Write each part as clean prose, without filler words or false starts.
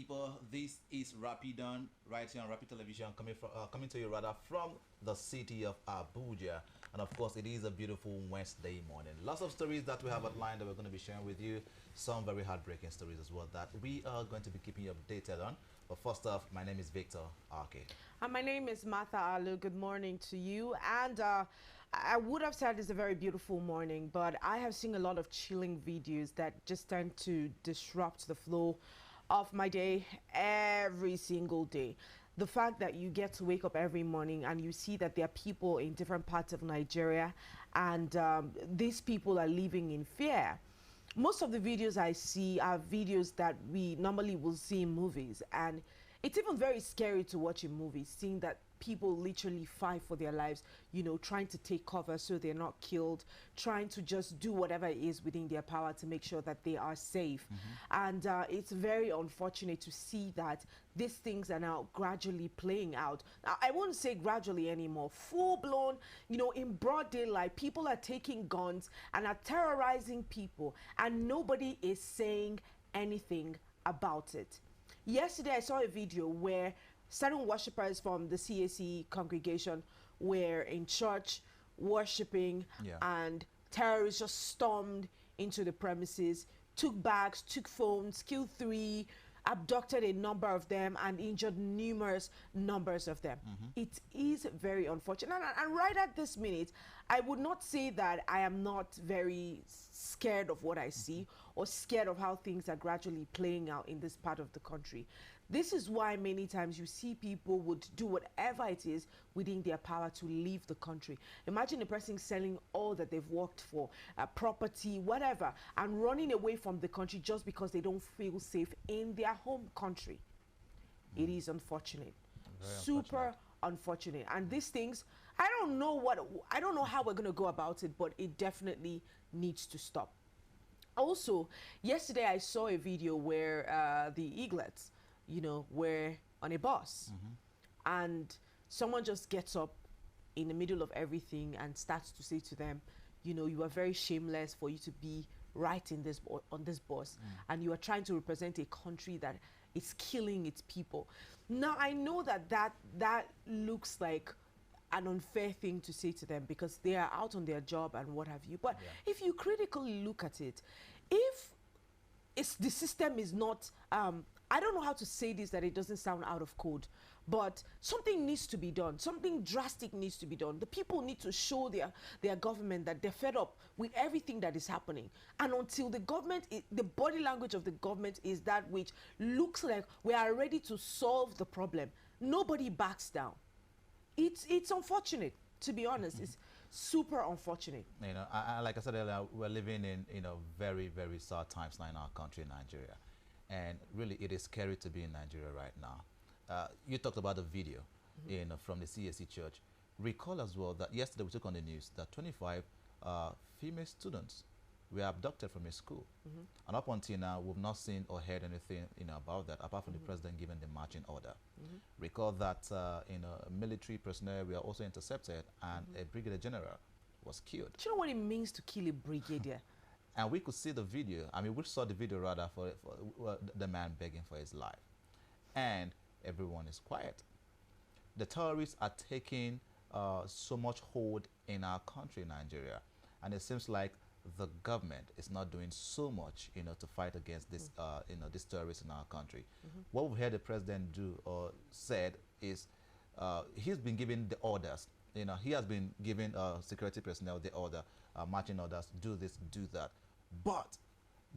people. This is Rapidon, right here on Rapid Television, coming to you rather from the city of Abuja. And of course, it is a beautiful Wednesday morning. Lots of stories that we have outlined that we're going to be sharing with you. Some very heartbreaking stories as well that we are going to be keeping you updated on. But first off, my name is Victor Arke. And my name is Martha Alu. Good morning to you. And I would have said it's a very beautiful morning, but I have seen a lot of chilling videos that just tend to disrupt the flow of my day every single day. The fact that you get to wake up every morning and you see that there are people in different parts of Nigeria and these people are living in fear. Most of the videos I see are videos that we normally will see in movies, and it's even very scary to watch in movies, seeing that people literally fight for their lives, you know, trying to take cover so they're not killed, trying to just do whatever it is within their power to make sure that they are safe. And it's very unfortunate to see that these things are now gradually playing out. Now, I won't say gradually anymore, full blown, you know, in broad daylight, people are taking guns and are terrorizing people, and nobody is saying anything about it. Yesterday, I saw a video where certain worshippers from the CAC congregation were in church worshipping, and terrorists just stormed into the premises, took bags, took phones, killed 3, abducted a number of them, and injured numerous numbers of them. It is very unfortunate. And right at this minute, I would not say that I am not very scared of what I see or scared of how things are gradually playing out in this part of the country. This is why many times you see people would do whatever it is within their power to leave the country. Imagine a person selling all that they've worked for, property, whatever, and running away from the country just because they don't feel safe in their home country. It is unfortunate. Super unfortunate. And these things, I don't know how we're going to go about it, but it definitely needs to stop. Also, yesterday I saw a video where the eaglets, you know, were on a bus, and someone just gets up in the middle of everything and starts to say to them, you know, you are very shameless for you to be right in this on this bus, and you are trying to represent a country that is killing its people. Now, I know that that looks like an unfair thing to say to them because they are out on their job and what have you, but if you critically look at it, if the system is not I don't know how to say this that it doesn't sound out of code, but something needs to be done. Something drastic needs to be done. The people need to show their government that they're fed up with everything that is happening. And until the government, the body language of the government is that which looks like we are ready to solve the problem, nobody backs down. It's unfortunate, to be honest. It's super unfortunate. You know, like I said earlier, we're living in, you know, very, very sad times now in our country, Nigeria. And really, it is scary to be in Nigeria right now. You talked about the video from the CAC church. Recall as well that yesterday we took on the news that 25 female students were abducted from a school. And up until now, we've not seen or heard anything, you know, about that, apart from the president giving the marching order. Recall that you know, military personnel were also intercepted, and a brigadier general was killed. Do you know what it means to kill a brigadier? And we could see the video. I mean, we saw the video rather for the man begging for his life. And everyone is quiet. The terrorists are taking so much hold in our country, Nigeria. And it seems like the government is not doing so much, you know, to fight against this, you know, these terrorists in our country. What we've heard the president do or said is he's been giving the orders. You know, he has been giving security personnel the order, marching orders, do this, do that. But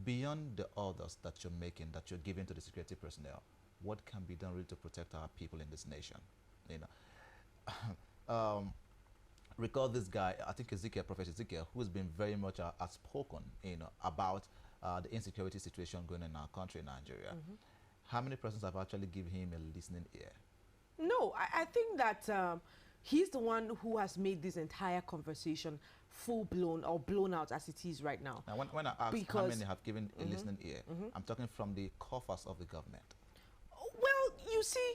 beyond the orders that you're making, that you're giving to the security personnel, what can be done really to protect our people in this nation? You know, recall this guy, I think Ezekiel, Prophet Ezekiel, who's been very much outspoken, you know, about the insecurity situation going on in our country, Nigeria. How many persons have actually given him a listening ear? No, I think that he's the one who has made this entire conversation full-blown or blown out as it is right now. Now, when I ask how many have given a listening ear, I'm talking from the coffers of the government. Well, you see,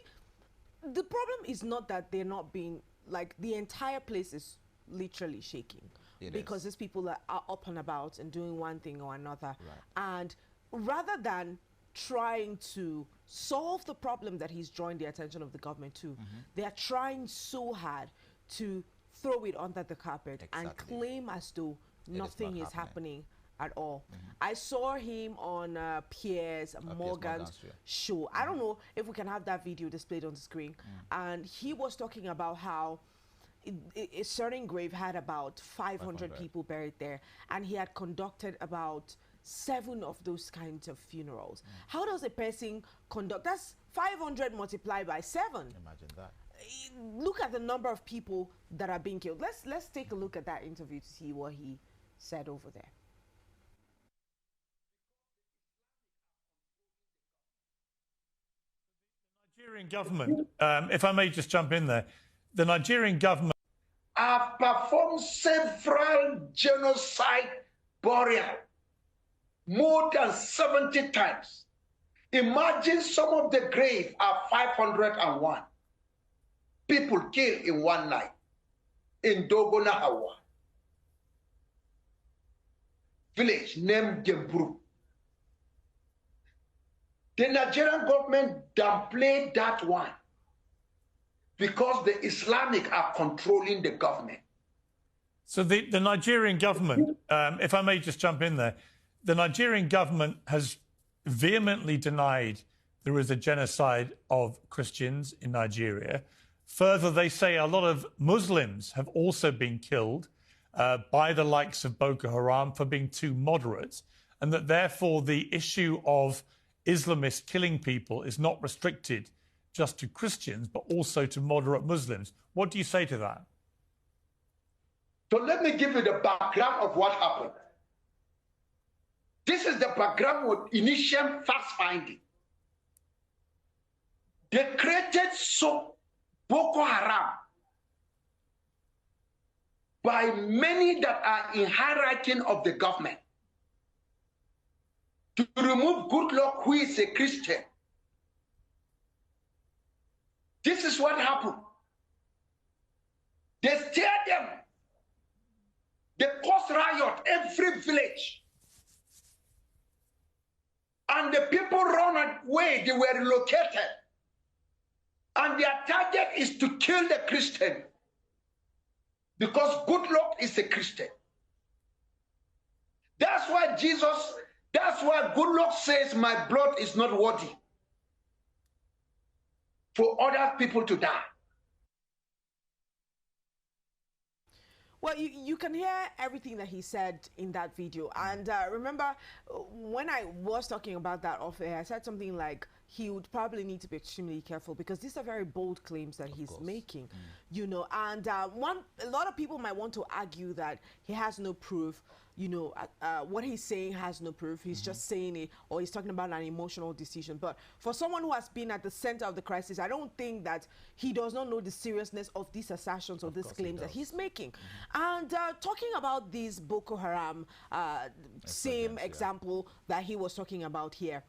the problem is not that they're not being, like, the entire place is literally shaking. Because these people are up and about and doing one thing or another. And rather than trying to solve the problem that he's drawing the attention of the government to. They are trying so hard to throw it under the carpet and claim as though nothing is happening at all. I saw him on Piers Morgan's show. I don't know if we can have that video displayed on the screen. And he was talking about how a certain grave had about 500 people buried there, and he had conducted about 7 of those kinds of funerals. How does a person conduct? That's 500 multiplied by 7. Imagine that. Look at the number of people that are being killed. Let's take a look at that interview to see what he said over there. Nigerian government, if I may just jump in there, the Nigerian government have performed several genocide burial, more than 70 times. Imagine some of the graves are 501 people killed in one night in Dogona, Hawa, village named Gemburu. The Nigerian government downplayed that one because the Islamic are controlling the government. So the Nigerian government, if I may just jump in there, the Nigerian government has vehemently denied there is a genocide of Christians in Nigeria. Further, they say a lot of Muslims have also been killed by the likes of Boko Haram for being too moderate, and that therefore the issue of Islamists killing people is not restricted just to Christians, but also to moderate Muslims. What do you say to that? So let me give you the background of what happened. This is the background with initial fact-finding. They created Boko Haram by many that are in hierarchy of the government to remove Goodluck, who is a Christian. This is what happened. They steer them. They caused riot every village. And the people run away. They were relocated. And their target is to kill the Christian. Because Goodluck is a Christian. That's why Goodluck says, my blood is not worthy for other people to die. Well, you can hear everything that he said in that video. And remember, when I was talking about that off air, I said something like he would probably need to be extremely careful because these are very bold claims that he's making, you know. And a lot of people might want to argue that he has no proof. You know, what he's saying has no proof. He's just saying it, or he's talking about an emotional decision. But for someone who has been at the center of the crisis, I don't think that he does not know the seriousness of these assertions or these claims that he's making. And talking about these Boko Haram, same example that he was talking about here.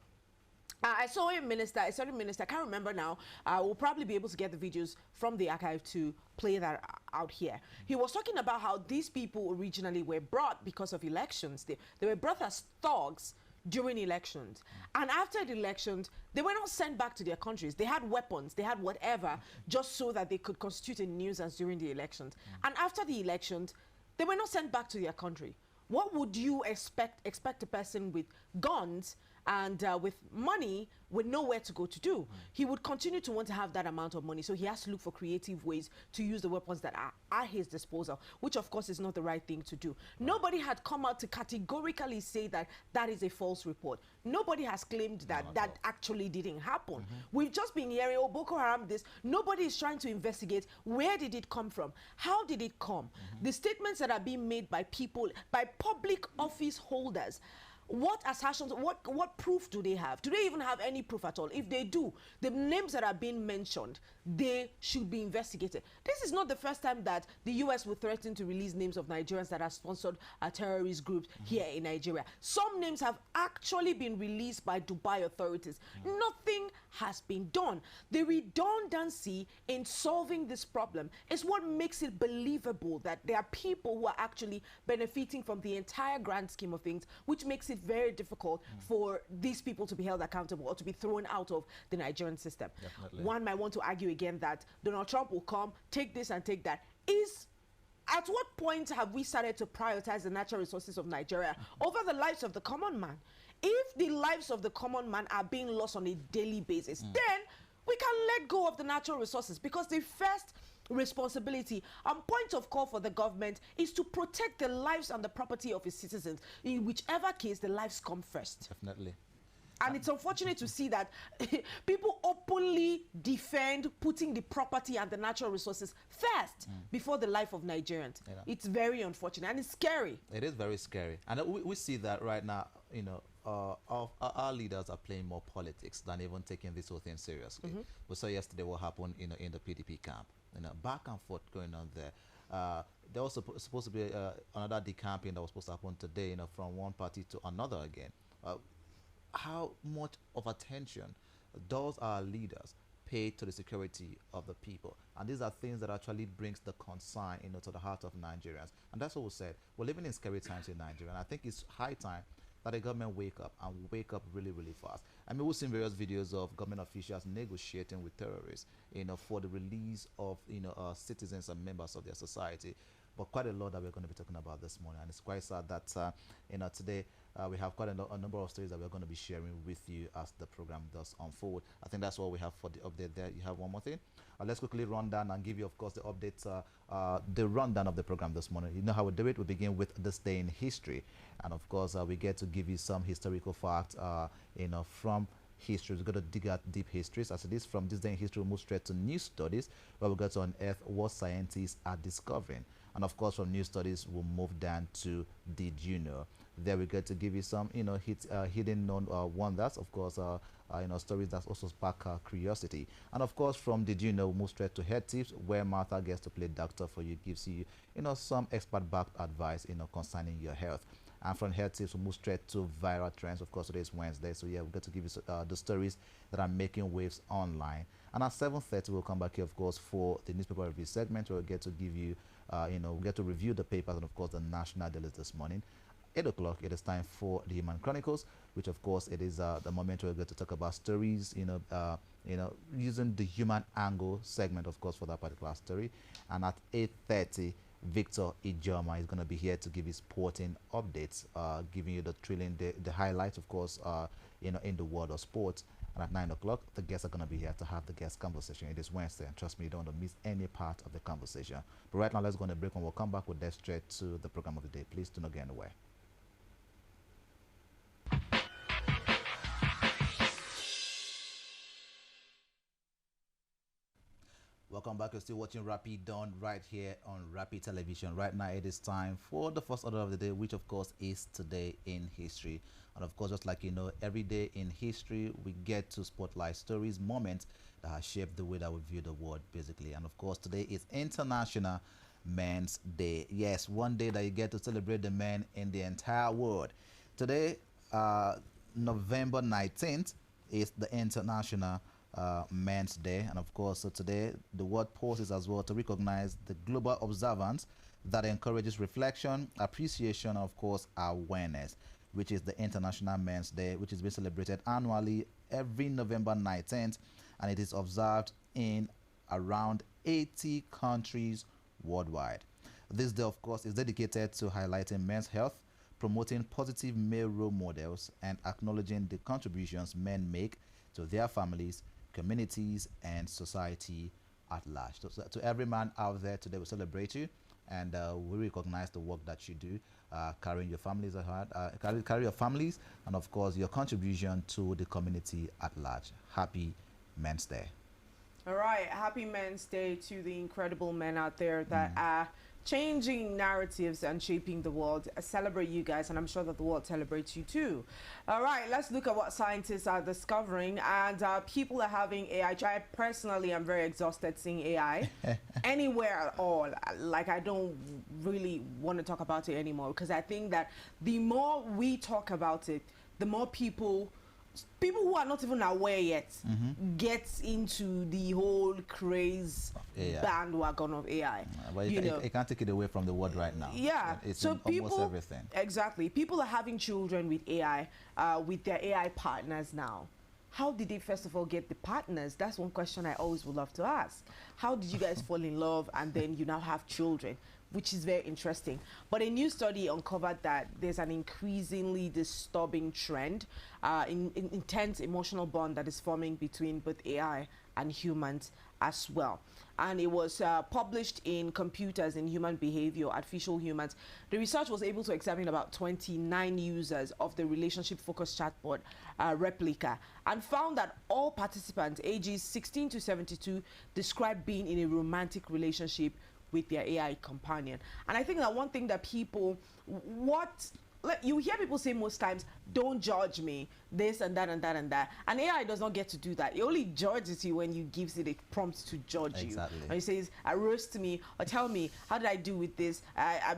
I saw a minister, a certain minister, I can't remember now. We'll probably be able to get the videos from the archive to play that out here. He was talking about how these people originally were brought because of elections. They were brought as thugs during elections. And after the elections, they were not sent back to their countries. They had weapons, they had whatever, just so that they could constitute a nuisance during the elections. And after the elections, they were not sent back to their country. What would you expect a person with guns and with money with nowhere to go to do? He would continue to want to have that amount of money, so he has to look for creative ways to use the weapons that are at his disposal, which of course is not the right thing to do. Nobody had come out to categorically say that that is a false report. Nobody has claimed that that actually didn't happen. We've just been hearing, oh, Boko Haram this. Nobody is trying to investigate where did it come from? How did it come? The statements that are being made by people, by public office holders, what assertions, what proof do they have? Do they even have any proof at all? If they do, the names that are being mentioned, they should be investigated. This is not the first time that the US will threaten to release names of Nigerians that have sponsored terrorist groups here in Nigeria. Some names have actually been released by Dubai authorities. Nothing has been done. The redundancy in solving this problem is what makes it believable that there are people who are actually benefiting from the entire grand scheme of things, which makes it it very difficult for these people to be held accountable or to be thrown out of the Nigerian system. Definitely. One might want to argue again that Donald Trump will come, take this and take that. At what point have we started to prioritize the natural resources of Nigeria over the lives of the common man? If the lives of the common man are being lost on a daily basis, then we can let go of the natural resources, because the first responsibility and point of call for the government is to protect the lives and the property of its citizens. In whichever case, the lives come first. Definitely. And it's unfortunate to see that people openly defend putting the property and the natural resources first before the life of Nigerians. Yeah. It's very unfortunate and it's scary. It is very scary. And we see that right now, you know, our leaders are playing more politics than even taking this whole thing seriously. We saw yesterday what happened, you know, in the PDP camp. You know, back and forth going on there. There was supposed to be another decamping that was supposed to happen today, you know, from one party to another again. How much of attention does our leaders pay to the security of the people? And these are things that actually brings the concern, you know, to the heart of Nigerians. And that's what we said. We're living in scary times in Nigeria, and I think it's high time that the government wake up, and wake up really, really fast. I mean, we've seen various videos of government officials negotiating with terrorists, you know, for the release of, you know, citizens and members of their society. But quite a lot that we're going to be talking about this morning, and it's quite sad that you know, today we have quite a number of stories that we're going to be sharing with you as the program does unfold. I think that's what we have for the update there. You have one more thing? Let's quickly run down and give you, of course, the updates, the rundown of the program this morning. You know how we do it. We begin with this day in history, and of course we get to give you some historical facts, you know, from history. We're going to dig out deep histories. As it is, from this day in history, we move straight to news studies, where we get to unearth what scientists are discovering. And of course, from news studies, we'll move down to Did You Know? There we get to give you some, you know, hidden known wonders. Of course, you know, stories that also spark curiosity. And of course, from Did You Know, we'll move straight to Head Tips, where Martha gets to play doctor for you, gives you, you know, some expert-backed advice, you know, concerning your health. And from Head Tips, we'll move straight to viral trends. Of course, today is Wednesday, so yeah, we'll get to give you the stories that are making waves online. And at 7:30, we'll come back here, of course, for the newspaper review segment, where we'll get to give you, you know, we'll get to review the papers and, of course, the national dailies this morning. 8 o'clock, it is time for the Human Chronicles, which, of course, it is the moment where we're going to talk about stories, you know, using the human angle segment, of course, for that particular story. And at 8:30, Victor Ijoma is going to be here to give his sporting updates, giving you the highlights, of course, you know, in the world of sports. And at 9 o'clock, the guests are going to be here to have the guest conversation. It is Wednesday, and trust me, you don't want to miss any part of the conversation. But right now, let's go on a break, and we'll come back with that straight to the program of the day. Please do not get anywhere. Welcome back. You're still watching Rapid Dawn right here on Rapid Television. Right now, it is time for the first order of the day, which, of course, is Today in History. And, of course, just like you know, every day in history, we get to spotlight stories, moments that have shaped the way that we view the world, basically. And, of course, today is International Men's Day. Yes, one day that you get to celebrate the men in the entire world. Today, November 19th, is the International Men's Day, and of course, so today the world pauses as well to recognize the global observance that encourages reflection, appreciation, and of course awareness, which is the International Men's Day, which is being celebrated annually every November 19th, and it is observed in around 80 countries worldwide. This day, of course, is dedicated to highlighting men's health, promoting positive male role models, and acknowledging the contributions men make to their families, communities, and society at large. So to every man out there today, we celebrate you, and we recognize the work that you do, carrying your families at heart, carry your families, and of course your contribution to the community at large. Happy Men's Day. All right, happy Men's Day to the incredible men out there that are changing narratives and shaping the world. I celebrate you guys, and I'm sure that the world celebrates you too. All right, let's look at what scientists are discovering, and people are having AI. I personally am very exhausted seeing AI anywhere at all. Like, I don't really want to talk about it anymore, because I think that the more we talk about it, the more people people who are not even aware yet get into the whole craze bandwagon of AI. But you can't take it away from the world right now. Yeah, it's so in people, almost everything. Exactly. People are having children with AI, with their AI partners now. How did they first of all get the partners? That's one question I always would love to ask. How did you guys fall in love and then you now have children? Which is very interesting. But a new study uncovered that there's an increasingly disturbing trend in intense emotional bond that is forming between both AI and humans as well. And it was published in Computers in Human Behavior, Artificial Humans. The research was able to examine about 29 users of the relationship-focused chatbot Replica and found that all participants ages 16 to 72 described being in a romantic relationship with their AI companion. And I think that one thing that people, you hear people say most times, don't judge me, this and that and that and that. And AI does not get to do that. It only judges you when you gives it a prompt to judge you. And it says, roast me or tell me, how did I do with this?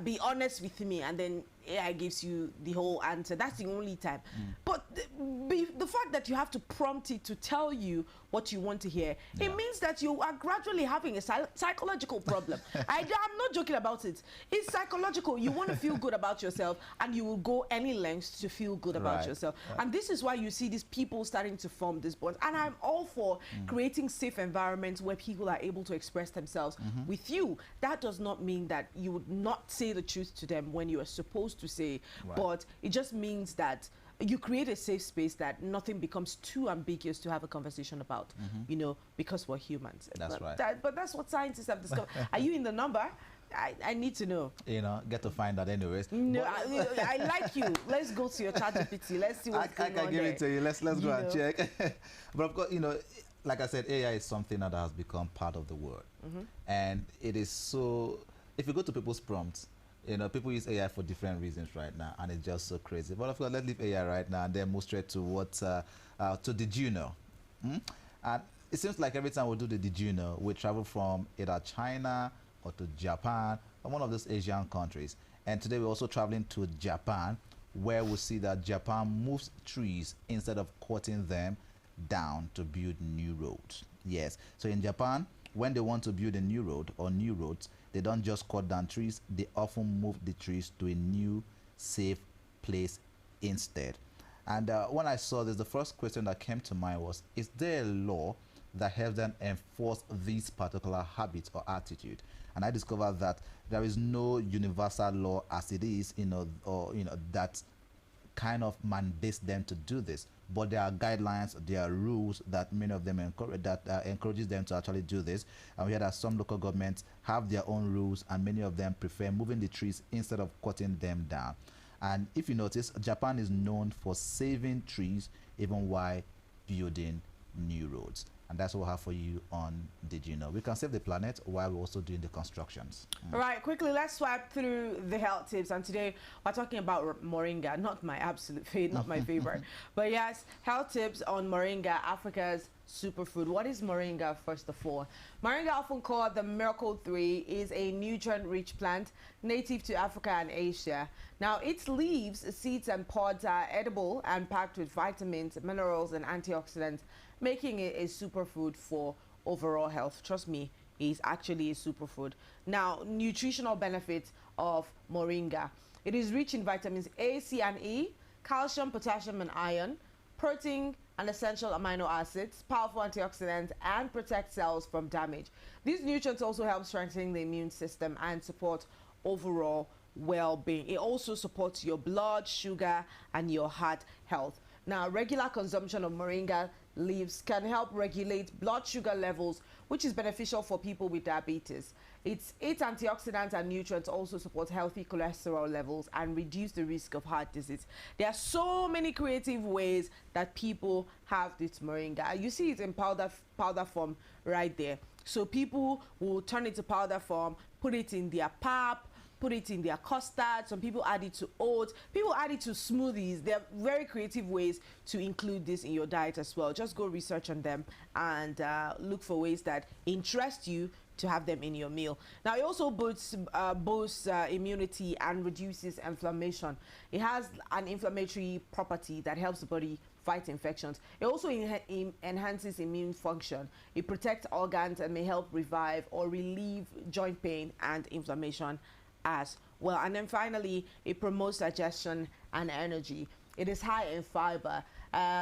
Be honest with me. And then AI gives you the whole answer. That's the only time. But the fact that you have to prompt it to tell you what you want to hear, it means that you are gradually having a psychological problem. I'm not joking about it. It's psychological. You want to feel good about yourself, and you will go any lengths to feel good about yourself. And this is why you see these people starting to form this bond. And I'm all for creating safe environments where people are able to express themselves with you. That does not mean that you would not say the truth to them when you are supposed to say, but it just means that you create a safe space that nothing becomes too ambiguous to have a conversation about, you know, because we're humans. That's right. But that's what scientists have discovered. Are you in the number? I need to know. You know, get to find out anyways. No, I like you. Let's go to your ChatGPT. Let's see what's going on. I can give it to you. Let's go and check. But of course, you know, like I said, AI is something that has become part of the world. And it is so, if you go to people's prompts, you know, people use AI for different reasons right now, and it's just so crazy. But of course, let's leave AI right now and then move straight to what, to Did You Know? And it seems like every time we do the Did You Know, we travel from either China or to Japan, or one of those Asian countries. And today we're also traveling to Japan, where we see that Japan moves trees instead of cutting them down to build new roads. Yes, so in Japan, when they want to build a new road or new roads, they don't just cut down trees, they often move the trees to a new safe place instead. And when I saw this, the first question that came to mind was, is there a law that helps them enforce this particular habit or attitude? And I discovered that there is no universal law as it is, you know, or you know, that kind of mandates them to do this. But there are guidelines, there are rules that many of them encourage, that encourages them to actually do this. And we hear that some local governments have their own rules, and many of them prefer moving the trees instead of cutting them down. And if you notice, Japan is known for saving trees even while building new roads. And that's what we have for you on Did You Know? We can save the planet while we're also doing the constructions. All right, quickly, let's swipe through the health tips. And today, we're talking about moringa, not my absolute favorite, not my favorite. But yes, health tips on moringa, Africa's superfood. What is moringa, first of all? Moringa, often called the miracle 3, is a nutrient-rich plant native to Africa and Asia. Now, its leaves, seeds, and pods are edible and packed with vitamins, minerals, and antioxidants, making it a superfood for overall health. Trust me, it's actually a superfood. Now, nutritional benefits of moringa. It is rich in vitamins A, C, and E, calcium, potassium, and iron, protein, and essential amino acids, powerful antioxidants, and protect cells from damage. These nutrients also help strengthen the immune system and support overall well-being. It also supports your blood sugar and your heart health. Now, regular consumption of moringa leaves can help regulate blood sugar levels, which is beneficial for people with diabetes. Its antioxidants and nutrients also support healthy cholesterol levels and reduce the risk of heart disease. There are so many creative ways that people have this moringa. You see it in powder form right there. So people will turn it to powder form, put it in their pap, put it in their custard. Some people add it to oats. People add it to smoothies. There are very creative ways to include this in your diet as well. Just go research on them and look for ways that interest you to have them in your meal. Now, it also boosts immunity and reduces inflammation. It has an inflammatory property that helps the body fight infections. It also enhances immune function. It protects organs and may help revive or relieve joint pain and inflammation as well. And then finally, it promotes digestion and energy. It is high in fiber,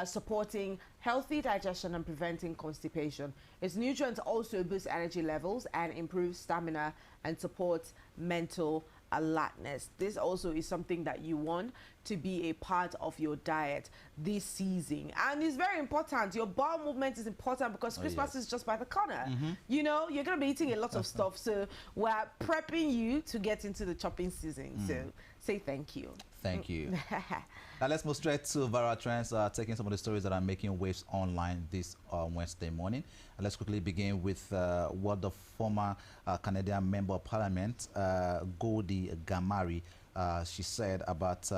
supporting healthy digestion and preventing constipation. Its nutrients also boost energy levels and improve stamina and supports mental alertness. This also is something that you want to be a part of your diet this season, and it's very important. Your bowel movement is important because Christmas is just by the corner. You know, you're going to be eating a lot of stuff, so we're prepping you to get into the shopping season. So say thank you. Thank you. Now let's move straight to viral trends, taking some of the stories that are making waves online this Wednesday morning. And let's quickly begin with what the former Canadian Member of Parliament, Goldie Gamari, she said about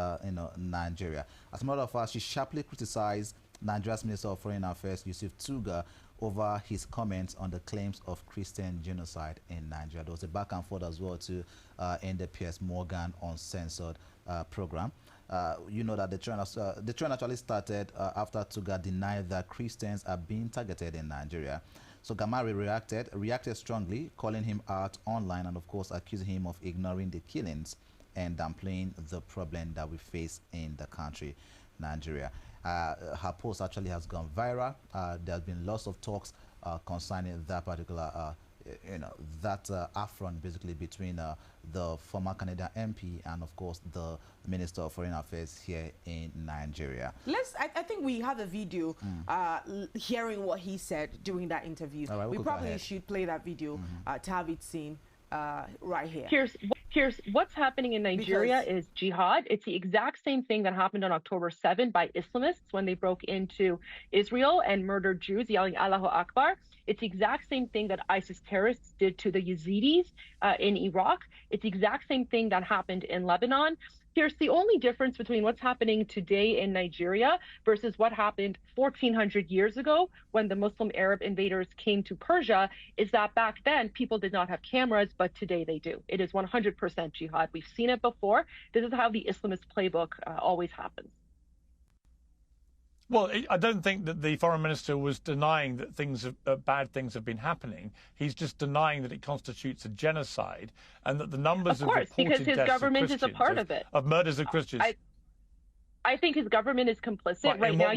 Nigeria. As a matter of fact, she sharply criticized Nigeria's Minister of Foreign Affairs, Yusuf Tuga, over his comments on the claims of Christian genocide in Nigeria. There was a back and forth as well to end the Piers Morgan Uncensored program. You know that the trend actually started after Tuga denied that Christians are being targeted in Nigeria. So Gamari reacted strongly, calling him out online and of course accusing him of ignoring the killings and downplaying the problem that we face in the country, Nigeria. Her post actually has gone viral. There have been lots of talks concerning that particular that affront basically between the former Canadian MP and of course the Minister of Foreign Affairs here in Nigeria. I think we have a video hearing what he said during that interview. All right, we probably should play that video to have it seen right here. Piers, what's happening in Nigeria is jihad. It's the exact same thing that happened on October 7 by Islamists when they broke into Israel and murdered Jews yelling Allahu Akbar. It's the exact same thing that ISIS terrorists did to the Yazidis in Iraq. It's the exact same thing that happened in Lebanon. Here's the only difference between what's happening today in Nigeria versus what happened 1400 years ago when the Muslim Arab invaders came to Persia is that back then people did not have cameras, but today they do. It is 100% jihad. We've seen it before. This is how the Islamist playbook always happens. Well, I don't think that the foreign minister was denying that bad things have been happening. He's just denying that it constitutes a genocide and that the numbers of reported because his deaths government of is a part of it. Of murders of Christians. I think his government is complicit. Right now,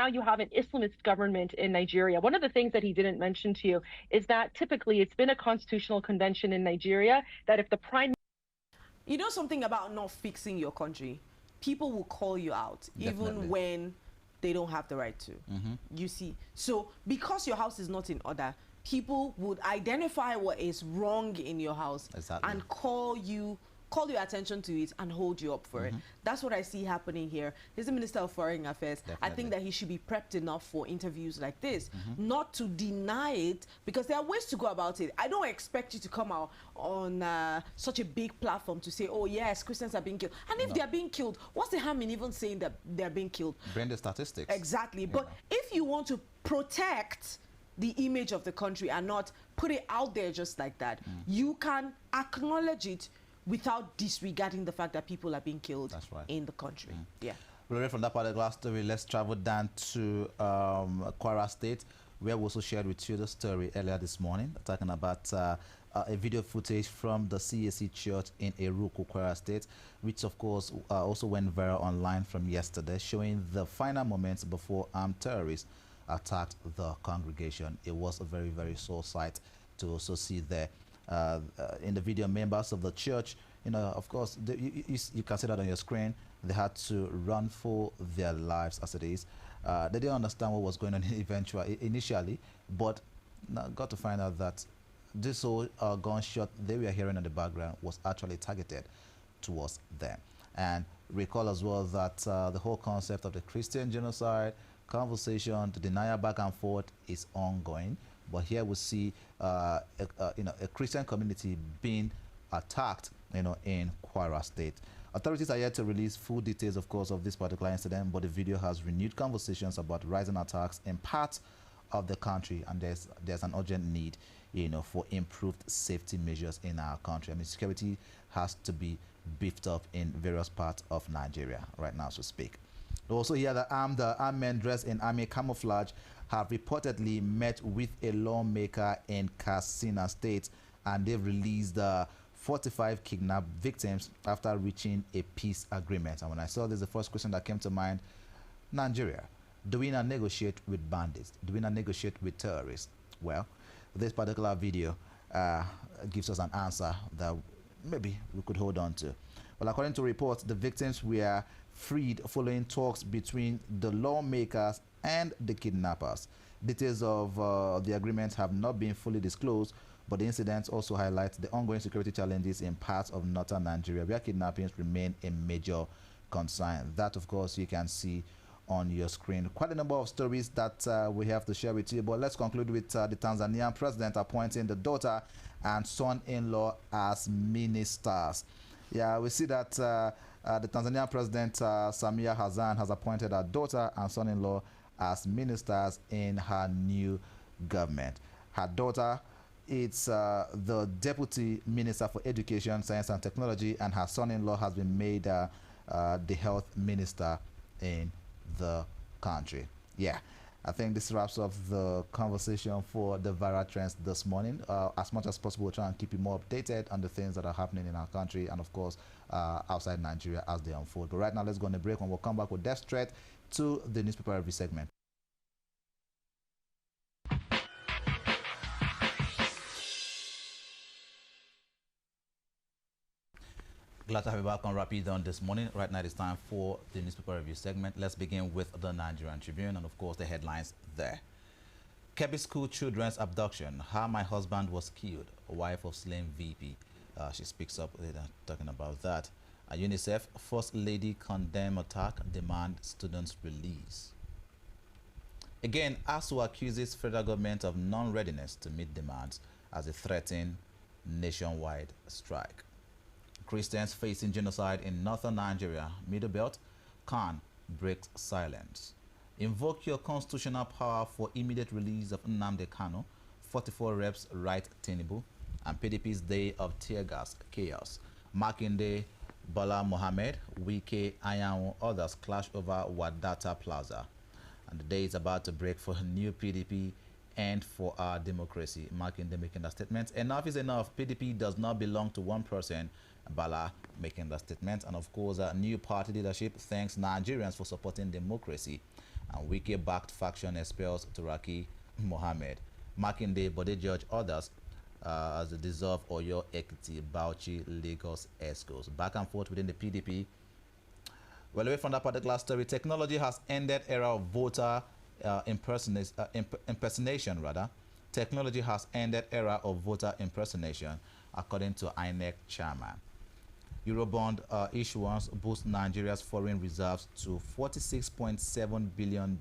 you have an Islamist government in Nigeria. One of the things that he didn't mention to you is that typically it's been a constitutional convention in Nigeria that if the prime... You know something about not fixing your country? People will call you out, Definitely. even when they don't have the right to. You see, so because your house is not in order, people would identify what is wrong in your house and call your attention to it and hold you up for it. That's what I see happening here. He's the Minister of Foreign Affairs. Definitely. I think that he should be prepped enough for interviews like this, not to deny it, because there are ways to go about it. I don't expect you to come out on such a big platform to say, oh yes, Christians are being killed. And if they're being killed, what's the harm in even saying that they're being killed? Bring the statistics. Exactly. But if you want to protect the image of the country and not put it out there just like that, you can acknowledge it without disregarding the fact that people are being killed in the country. Yeah. Well, from that particular story, let's travel down to Kwara State, where we also shared with you the story earlier this morning, talking about a video footage from the CAC Church in Eruku, Kwara State, which of course also went viral online from yesterday, showing the final moments before armed terrorists attacked the congregation. It was a very, very sore sight to also see there. In the video, members of the church, of course, you can see that on your screen. They had to run for their lives as it is. They didn't understand what was going on initially, but now got to find out that this whole gunshot they were hearing in the background was actually targeted towards them. And recall as well that the whole concept of the Christian genocide conversation, the denial back and forth is ongoing. But here we see a Christian community being attacked, in Kwara State. Authorities are yet to release full details, of course, of this particular incident, but the video has renewed conversations about rising attacks in parts of the country, and there's an urgent need, for improved safety measures in our country. I mean, security has to be beefed up in various parts of Nigeria right now, so to speak. Also here, the armed men dressed in army camouflage have reportedly met with a lawmaker in Katsina State, and they've released 45 kidnapped victims after reaching a peace agreement. And when I saw this, the first question that came to mind: Nigeria, do we not negotiate with bandits? Do we not negotiate with terrorists? Well, this particular video gives us an answer that maybe we could hold on to. Well, according to reports, the victims were freed following talks between the lawmakers and the kidnappers. Details of the agreement have not been fully disclosed, but the incident also highlights the ongoing security challenges in parts of northern Nigeria, where kidnappings remain a major concern. That, of course, you can see on your screen. Quite a number of stories that we have to share with you, but let's conclude with the Tanzanian president appointing the daughter and son-in-law as ministers. Yeah, we see that the Tanzanian president, Samia Hassan, has appointed her daughter and son-in-law as ministers in her new government. Her daughter is the Deputy Minister for Education, Science and Technology, and her son-in-law has been made the Health Minister in the country. Yeah, I think this wraps up the conversation for the viral trends this morning. As much as possible, we'll try and keep you more updated on the things that are happening in our country and, of course, outside Nigeria as they unfold. But right now, let's go on a break, and we'll come back with death straight to the newspaper review segment. Glad to have you back on Rapid On this morning. Right now, it's time for the newspaper review segment. Let's begin with the Nigerian Tribune and, of course, the headlines there. Kebbi school children's abduction. How my husband was killed. Wife of slain VP. She speaks up later talking about that. UNICEF, First Lady condemn attack, demand students release. Again, ASU accuses federal government of non-readiness to meet demands as they threaten nationwide strike. Christians facing genocide in northern Nigeria, Middle Belt, Khan breaks silence. Invoke your constitutional power for immediate release of Nnamdi Kanu. 44 reps write Tinubu. And PDP's day of tear gas chaos. Makinde, Bala Mohammed, Wike, Ayamu, others clash over Wadata Plaza. And the day is about to break for new PDP and for our democracy. Makinde making that statement. Enough is enough. PDP does not belong to one person. Bala making that statement. And of course, new party leadership thanks Nigerians for supporting democracy. And Wike-backed faction expels Turaki Mohammed. Makinde, Bode George, others as the dissolve Oyo, Ekiti, Bauchi, Lagos, Escos. Back and forth within the PDP. Well, away from that particular story, technology has ended era of voter impersonation. Technology has ended era of voter impersonation, according to INEC chairman. Eurobond issuance boosts Nigeria's foreign reserves to $46.7 billion.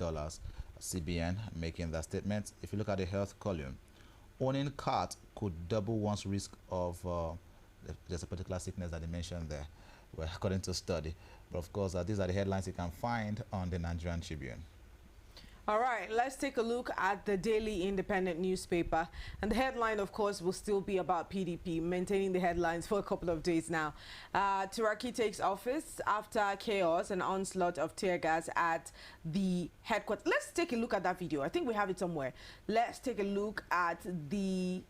CBN making that statement. If you look at the health column, owning cat could double one's risk of there's a particular sickness that they mentioned there, well, according to a study. But of course, these are the headlines you can find on the Nigerian Tribune. All right, let's take a look at the Daily Independent newspaper. And the headline, of course, will still be about PDP, maintaining the headlines for a couple of days now. Turaki takes office after chaos and onslaught of tear gas at the headquarters. Let's take a look at that video. I think we have it somewhere. Let's take a look at the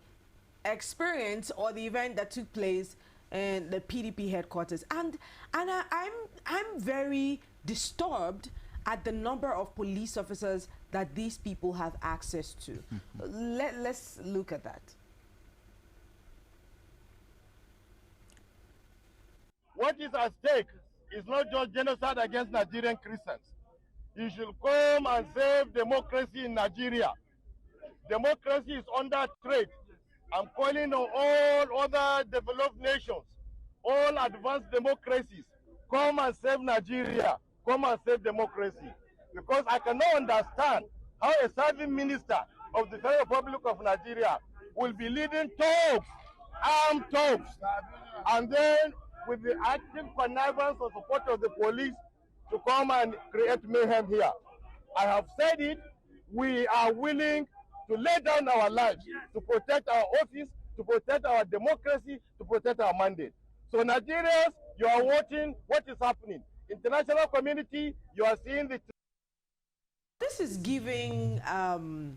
experience or the event that took place in the PDP headquarters. And I'm very disturbed at the number of police officers that these people have access to. Let's look at that. What is at stake is not just genocide against Nigerian Christians. You should come and save democracy in Nigeria. Democracy is under threat. I'm calling on all other developed nations, all advanced democracies, come and save Nigeria. Come and save democracy. Because I cannot understand how a serving minister of the Federal Republic of Nigeria will be leading talks, armed talks, and then with the active connivance or support of the police to come and create mayhem here. I have said it, we are willing to lay down our lives to protect our office, to protect our democracy, to protect our mandate. So Nigerians, you are watching what is happening. International community, you are seeing the... This is giving, I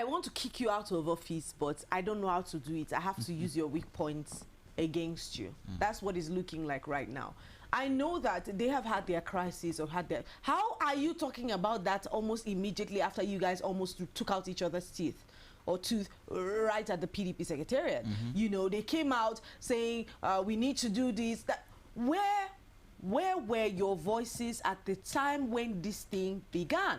want to kick you out of office, but I don't know how to do it. I have to use your weak points against you. That's what it's looking like right now. I know that they have had their crisis or had their... How are you talking about that almost immediately after you guys almost took out each other's teeth? Or tooth right at the PDP secretariat? You know, they came out saying, we need to do this. That. Where were your voices at the time when this thing began?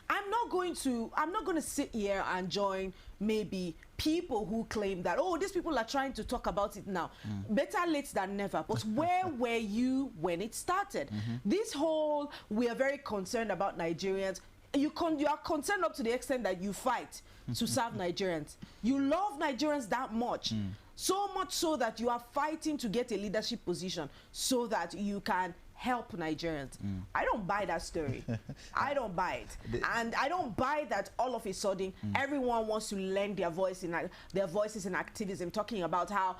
I'm not going to sit here and join maybe people who claim that, oh, these people are trying to talk about it now. Better late than never. But where were you when it started? This whole, we are very concerned about Nigerians. You are concerned up to the extent that you fight to serve Nigerians. You love Nigerians that much. So much so that you are fighting to get a leadership position so that you can help Nigerians. I don't buy that story. I don't buy it. And I don't buy that all of a sudden everyone wants to lend their voices in activism, talking about how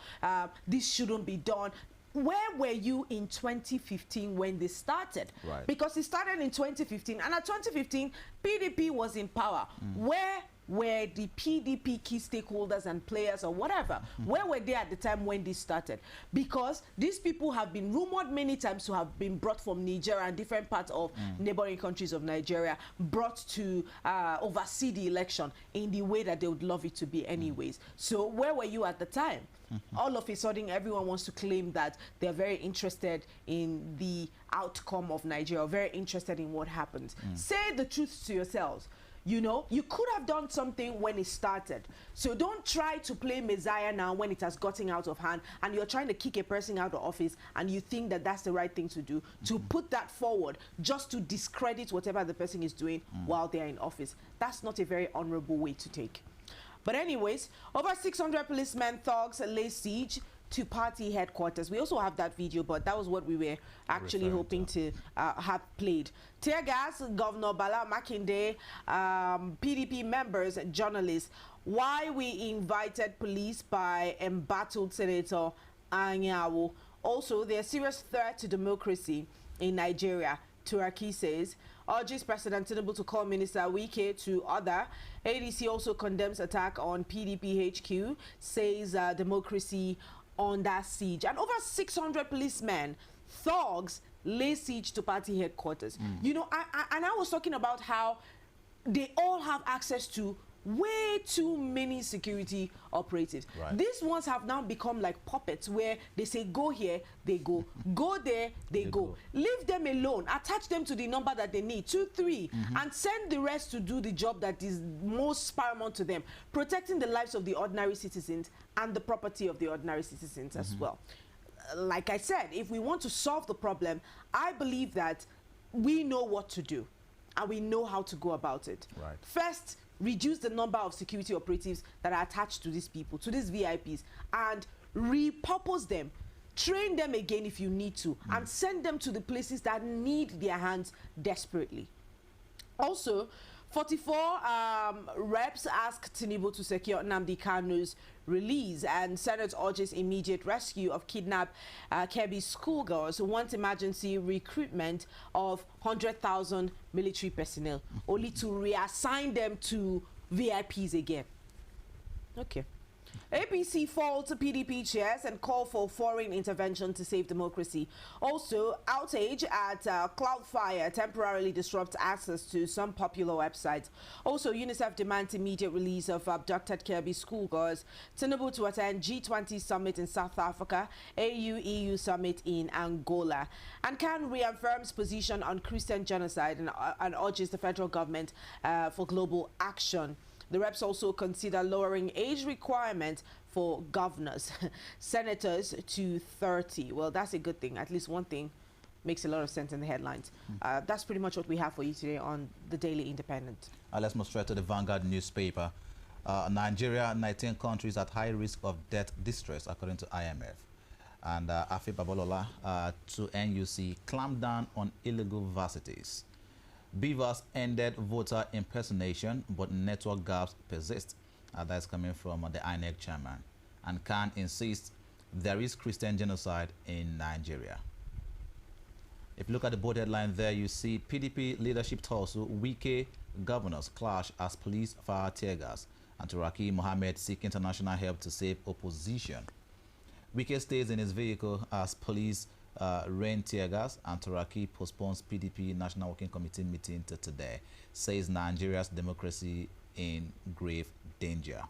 this shouldn't be done. Where were you in 2015 when this started? Right. Because it started in 2015, and at 2015, PDP was in power. Where were the PDP key stakeholders and players or whatever? Where were they at the time when this started? Because these people have been rumored many times to have been brought from Nigeria and different parts of neighboring countries of Nigeria, brought to oversee the election in the way that they would love it to be anyways. So where were you at the time? All of a sudden, everyone wants to claim that they're very interested in the outcome of Nigeria, very interested in what happens. Say the truth to yourselves. You know, you could have done something when it started. So don't try to play Messiah now when it has gotten out of hand and you're trying to kick a person out of office and you think that that's the right thing to do, to put that forward just to discredit whatever the person is doing while they're in office. That's not a very honorable way to take. But anyways, over 600 policemen thugs lay siege to party headquarters. We also have that video, but that was what we were actually hoping to have played. Tear gas, Governor Bala Makinde, PDP members, journalists. Why we invited police by embattled Senator Anyanwu. Also, there's serious threat to democracy in Nigeria. Turaki says, urges President Tinubu to call Minister Wike to order. ADC also condemns attack on PDP HQ, says democracy under siege. And over 600 policemen, thugs, lay siege to party headquarters. You know, I was talking about how they all have access to way too many security operatives. Right. These ones have now become like puppets where they say go here, they go. Go there, they go. Leave them alone. Attach them to the number that they need, 2, 3, and send the rest to do the job that is most paramount to them, protecting the lives of the ordinary citizens and the property of the ordinary citizens as well. Like I said, if we want to solve the problem, I believe that we know what to do and we know how to go about it. Right. First, reduce the number of security operatives that are attached to these people, to these VIPs, and repurpose them, train them again if you need to, and send them to the places that need their hands desperately. Also, 44 reps asked Tinubu to secure Nnamdi Kanu's release, and Senate urges immediate rescue of kidnapped Kebbi schoolgirls, wants emergency recruitment of 100,000 military personnel, only to reassign them to VIPs again. Okay. APC falls to PDP chairs and call for foreign intervention to save democracy. Also, outage at Cloudfire temporarily disrupts access to some popular websites. Also, UNICEF demands immediate release of abducted Kebbi schoolgirls. Tinubu to attend G20 summit in South Africa, AU-EU summit in Angola. And CAN reaffirms position on Christian genocide and urges the federal government for global action. The reps also consider lowering age requirement for governors, senators to 30. Well, that's a good thing. At least one thing makes a lot of sense in the headlines. That's pretty much what we have for you today on the Daily Independent. Let's move straight to the Vanguard newspaper. Nigeria, 19 countries at high risk of debt distress, according to IMF. And Afi Babalola to NUC clamped down on illegal varsities. Beavers ended voter impersonation, but network gaps persist. That's coming from the INEC chairman. And Khan insists there is Christian genocide in Nigeria. If you look at the bold headline there, you see PDP leadership tussle, Wike governors clash as police fire tear gas, and Turaki Mohammed seek international help to save opposition. Wike stays in his vehicle as police rain tear gas, and Turaki postpones PDP National Working Committee meeting to today, says Nigeria's democracy in grave danger.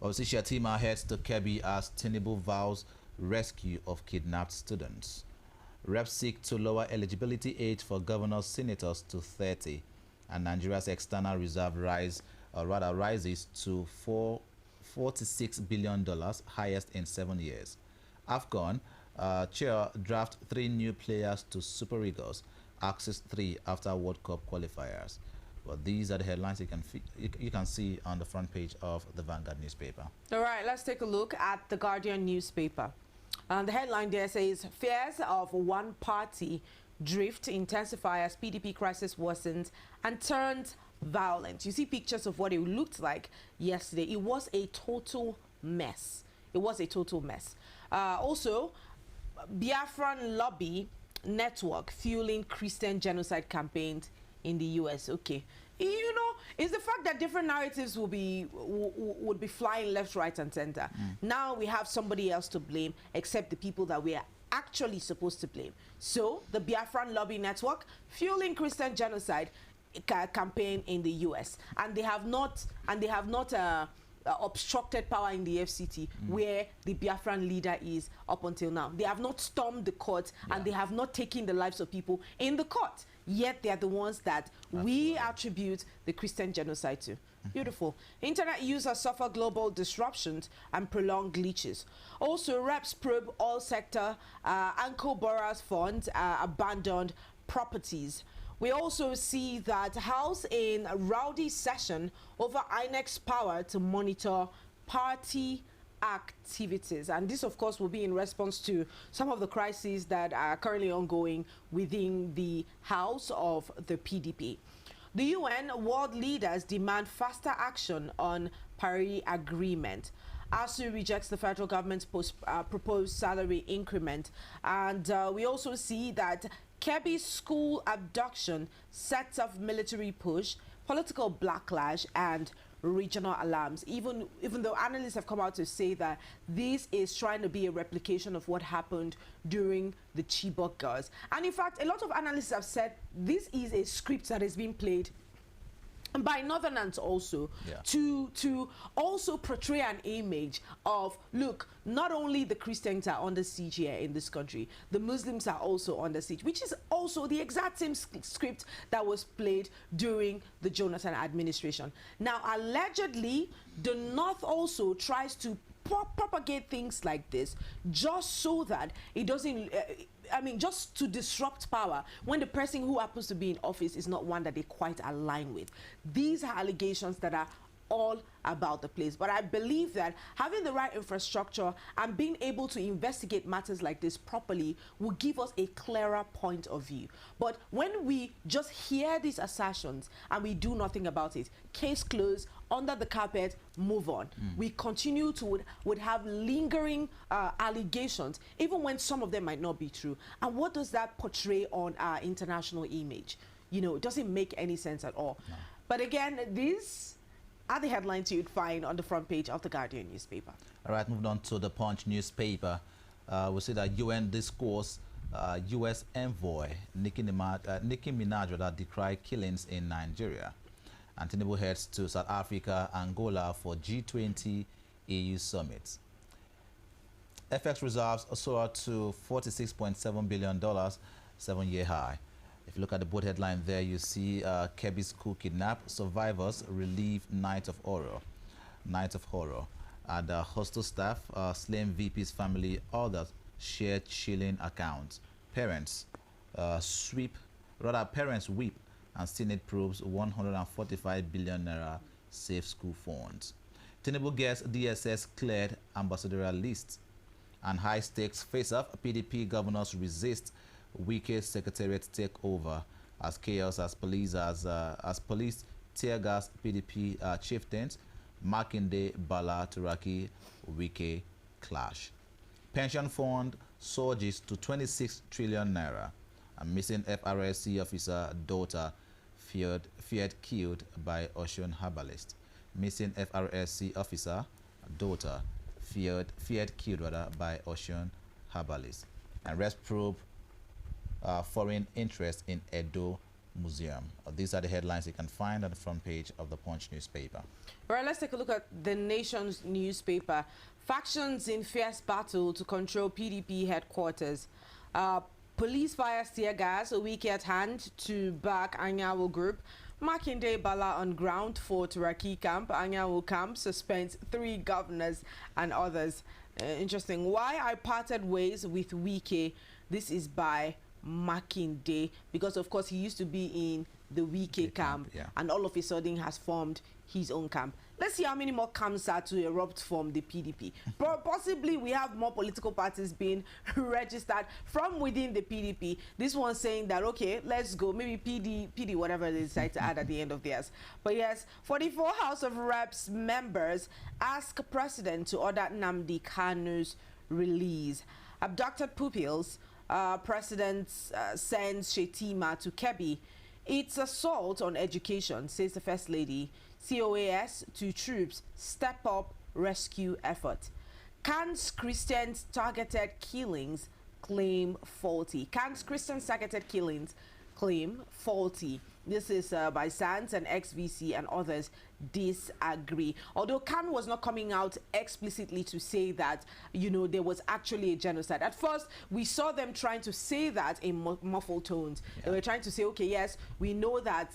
Obviously, Shatima heads to Kebbi as Tinubu vows rescue of kidnapped students. Reps seek to lower eligibility age for governors, senators to 30, and Nigeria's external reserve rises to $46 billion, highest in 7 years. AFCON chair draft 3 new players to Super Eagles, access 3 after World Cup qualifiers. But these are the headlines you can see on the front page of the Vanguard newspaper. All right, let's take a look at the Guardian newspaper. The headline there says, fears of one-party drift intensify as PDP crisis worsens and turns violent. You see pictures of what it looked like yesterday. It was a total mess. It was a total mess. Also, Biafran lobby network fueling Christian genocide campaigns in the US. Okay, you know, it's the fact that different narratives would be flying left, right, and center. Now we have somebody else to blame, except the people that we are actually supposed to blame. So the Biafran lobby network fueling Christian genocide campaign in the US, and they have not obstructed power in the FCT where the Biafran leader is up until now. They have not stormed the court, and they have not taken the lives of people in the court. Yet they are the ones that we attribute the Christian genocide to. Beautiful. Internet users suffer global disruptions and prolonged glitches. Also, reps probe all sector, Anko Bora's funds, abandoned properties. We also see that House in rowdy session over INEC's power to monitor party activities, and this of course will be in response to some of the crises that are currently ongoing within the House of the PDP. The UN world leaders demand faster action on Paris Agreement. ASU rejects the federal government's proposed salary increment, and we also see that Kebbi school abduction sets off military push, political backlash, and regional alarms, even though analysts have come out to say that this is trying to be a replication of what happened during the Chibok girls. And in fact, a lot of analysts have said this is a script that is being played by Northerners also, to also portray an image of, look, not only the Christians are under siege here in this country, the Muslims are also under siege, which is also the exact same script that was played during the Jonathan administration. Now, allegedly, the North also tries to propagate things like this just so that it doesn't just to disrupt power when the person who happens to be in office is not one that they quite align with. These are allegations that are all about the place. But I believe that having the right infrastructure and being able to investigate matters like this properly will give us a clearer point of view. But when we just hear these assertions and we do nothing about it, case closed, under the carpet, move on. We continue to would have lingering allegations, even when some of them might not be true. And what does that portray on our international image? You know, it doesn't make any sense at all. No. But again, these are the headlines you'd find on the front page of the Guardian newspaper. All right, moving on to the Punch newspaper. We see that UN discourse, U.S. envoy Nicki Minaj decried killings in Nigeria. And Tinubu heads to South Africa, Angola for G20 EU summit. FX reserves soared to $46.7 billion, 7-year high. If you look at the board headline there, you see Kebbi school kidnap, survivors relieve night of horror. Night of horror. And hostel staff, slain VP's family, others share chilling accounts. Parents parents weep, and Senate proves 145 billion naira safe school funds. Tinubu gets DSS cleared ambassadorial list. And high stakes face-off, PDP governors resist Wike secretariat takeover as chaos as police tear gas PDP chieftains. Makinde, Bala, Turaki, Wike clash. Pension fund surges to 26 trillion naira. A missing FRSC officer daughter feared killed by Ocean herbalist. Missing FRSC officer daughter feared killed rather by Ocean herbalist. And rest probe foreign interest in Edo Museum. These are the headlines you can find on the front page of the Punch newspaper. All right, let's take a look at the Nation's newspaper. Factions in fierce battle to control PDP headquarters. Police fire tear gas a week at hand to back Anyawo group. Makinde Bala on ground for Turaki camp. Anyawo camp suspends 3 governors and others. Interesting. Why I parted ways with Wike. This is by Makinde, because of course he used to be in the Wike camp, yeah, and all of a sudden has formed his own camp. Let's see how many more camps are to erupt from the PDP. Possibly we have more political parties being registered from within the PDP. This one saying that, okay, let's go, maybe PD, whatever they decide to add at the end of theirs. But yes, 44 House of Reps members ask President to order Nnamdi Kanu's release. Abducted pupils, President sends Shetima to Kebbi. It's assault on education, says the First Lady. COAS to troops, step up rescue effort. Can's Christians targeted killings claim faulty. Can's Christians targeted killings claim faulty. This is by SANS and XVC and others disagree. Although Khan was not coming out explicitly to say that, you know, there was actually a genocide. At first, we saw them trying to say that in muffled tones. Yeah. They were trying to say, okay, yes, we know that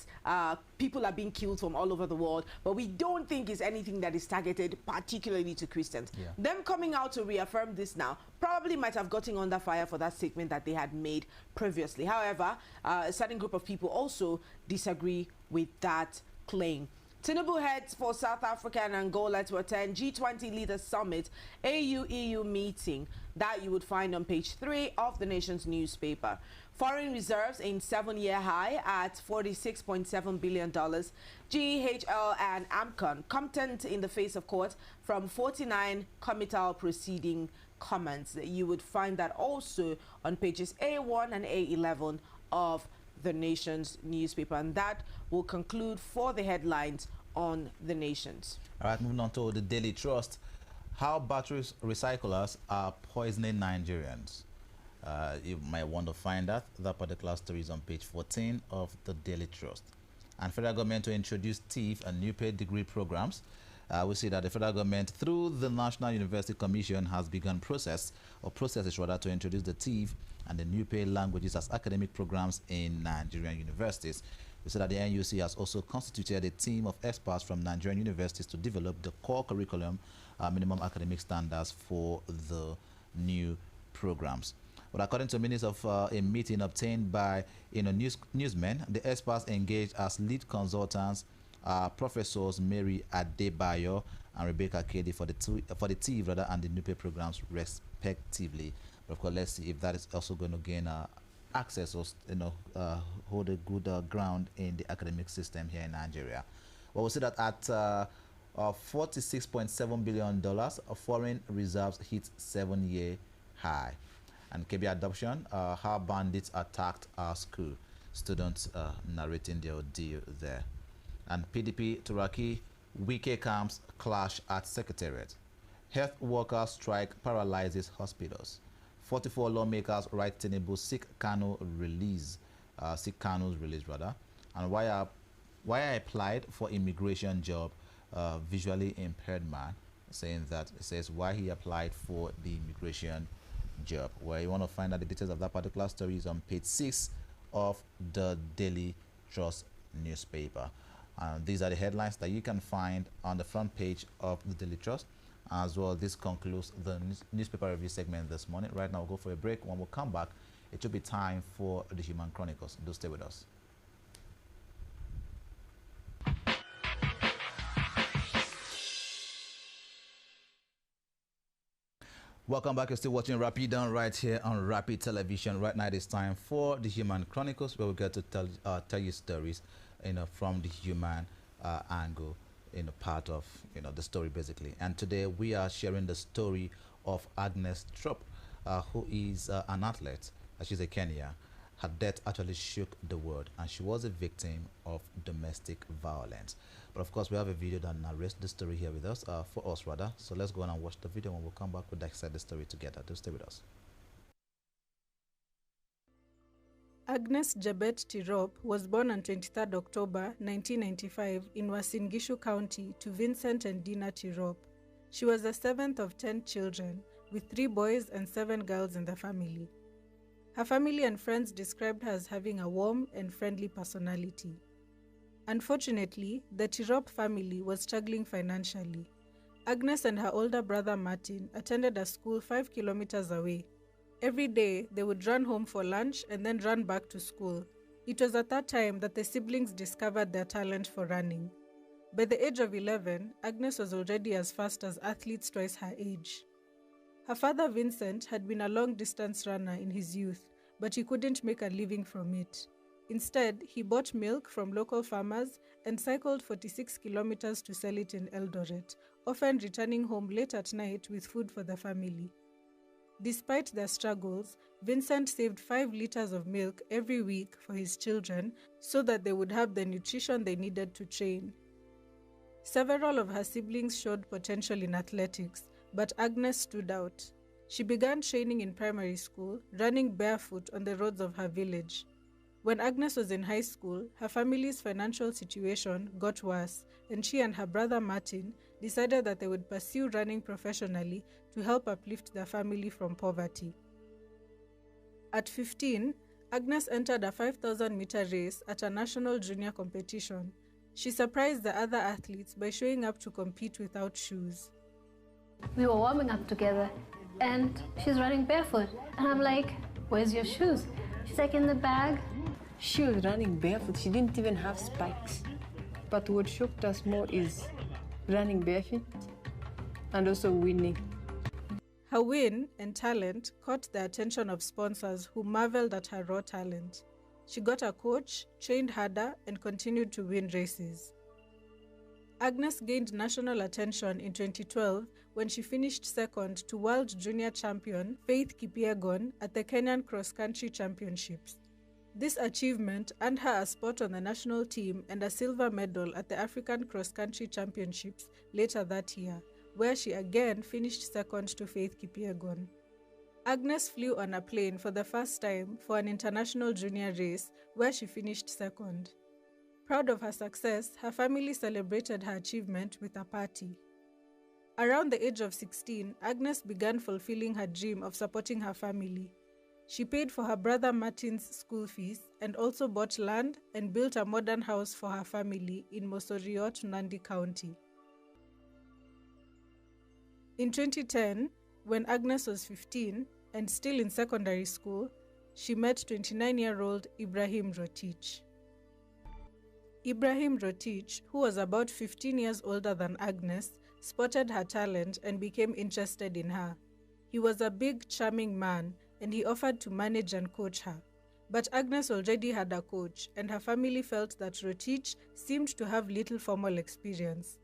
people are being killed from all over the world, but we don't think it's anything that is targeted particularly to Christians. Yeah. Them coming out to reaffirm this now probably might have gotten under fire for that statement that they had made previously. However, a certain group of people also disagree with that claim. Tinubu heads for South Africa and Angola to attend G20 Leaders Summit AU-EU meeting. That you would find on page 3 of the Nation's newspaper. Foreign reserves in 7-year high at $46.7 billion. GEHL and AMCON content in the face of court from 49 committal proceeding comments. You would find that also on pages A1 and A11 of the Nation's newspaper, and that will conclude for the headlines on the Nation's. All right, moving on to the Daily Trust. How battery recyclers are poisoning Nigerians. You might want to find that particular story is on page 14 of the Daily Trust. And federal government to introduce TEEF and new paid degree programs. We see that the federal government, through the National University Commission, has begun processes to introduce the TEEF and the new paid languages as academic programs in Nigerian universities. We see that the NUC has also constituted a team of experts from Nigerian universities to develop the core curriculum, minimum academic standards for the new programs. But according to minutes of a meeting obtained by newsmen, the experts engaged as lead consultants Professors Mary Adebayo and Rebecca Kedi for the TEEF and the new paid programs respectively. But of course, let's see if that is also going to gain access or hold a good ground in the academic system here in Nigeria. Well, we see that at $46.7 billion of foreign reserves hit 7-year high. And KB adoption, how bandits attacked our school. Students narrating their ordeal there. And PDP Turaki, Wike camps clash at Secretariat. Health workers strike paralyzes hospitals. 44 lawmakers write Tinubu seek Kanu's release rather. And why I applied for immigration job, visually impaired man, saying that it says why he applied for the immigration job. Where you want to find out the details of that particular story is on page 6 of the Daily Trust newspaper. These are the headlines that you can find on the front page of the Daily Trust. As well, this concludes the newspaper review segment this morning. Right now, we'll go for a break. When we come back, it will be time for the Human Chronicles. Do stay with us. Welcome back. You're still watching Rapid On right here on Rapid Television. Right now, it is time for the Human Chronicles, where we get to tell you stories, from the human angle, part of the story basically. And today we are sharing the story of Agnes Trop, who is an athlete. She's a Kenyan, Her death actually shook the world, and she was a victim of domestic violence. But of course, we have a video that narrates the story here with us, for us rather. So let's go on and watch the video, and we'll come back, we'll dissect the story together. Do stay with us. Agnes Jebet Tirop was born on 23 October 1995 in Uasin Gishu County to Vincent and Dina Tirop. She was the seventh of 10 children, with 3 boys and 7 girls in the family. Her family and friends described her as having a warm and friendly personality. Unfortunately, the Tirop family was struggling financially. Agnes and her older brother Martin attended a school 5 kilometers away. Every day, they would run home for lunch and then run back to school. It was at that time that the siblings discovered their talent for running. By the age of 11, Agnes was already as fast as athletes twice her age. Her father Vincent had been a long-distance runner in his youth, but he couldn't make a living from it. Instead, he bought milk from local farmers and cycled 46 kilometers to sell it in Eldoret, often returning home late at night with food for the family. Despite their struggles, Vincent saved 5 liters of milk every week for his children so that they would have the nutrition they needed to train. Several of her siblings showed potential in athletics, but Agnes stood out. She began training in primary school, running barefoot on the roads of her village. When Agnes was in high school, her family's financial situation got worse, and she and her brother Martin decided that they would pursue running professionally to help uplift their family from poverty. At 15, Agnes entered a 5,000-meter race at a national junior competition. She surprised the other athletes by showing up to compete without shoes. We were warming up together and she's running barefoot. And I'm like, where's your shoes? She's like, in the bag. She was running barefoot. She didn't even have spikes. But what shocked us more is running barefoot and also winning. Her win and talent caught the attention of sponsors who marveled at her raw talent. She got a coach, trained harder, and continued to win races. Agnes gained national attention in 2012 when she finished second to world junior champion Faith Kipyegon at the Kenyan cross-country championships. This achievement earned her a spot on the national team and a silver medal at the African cross-country championships later that year, where she again finished second to Faith Kipyegon. Agnes flew on a plane for the first time for an international junior race where she finished second. Proud of her success, her family celebrated her achievement with a party. Around the age of 16, Agnes began fulfilling her dream of supporting her family. She paid for her brother Martin's school fees and also bought land and built a modern house for her family in Mosoriot, Nandi County. In 2010, when Agnes was 15 and still in secondary school, she met 29-year-old Ibrahim Rotich. Ibrahim Rotich, who was about 15 years older than Agnes, spotted her talent and became interested in her. He was a big, charming man, and he offered to manage and coach her. But Agnes already had a coach, and her family felt that Rotich seemed to have little formal experience.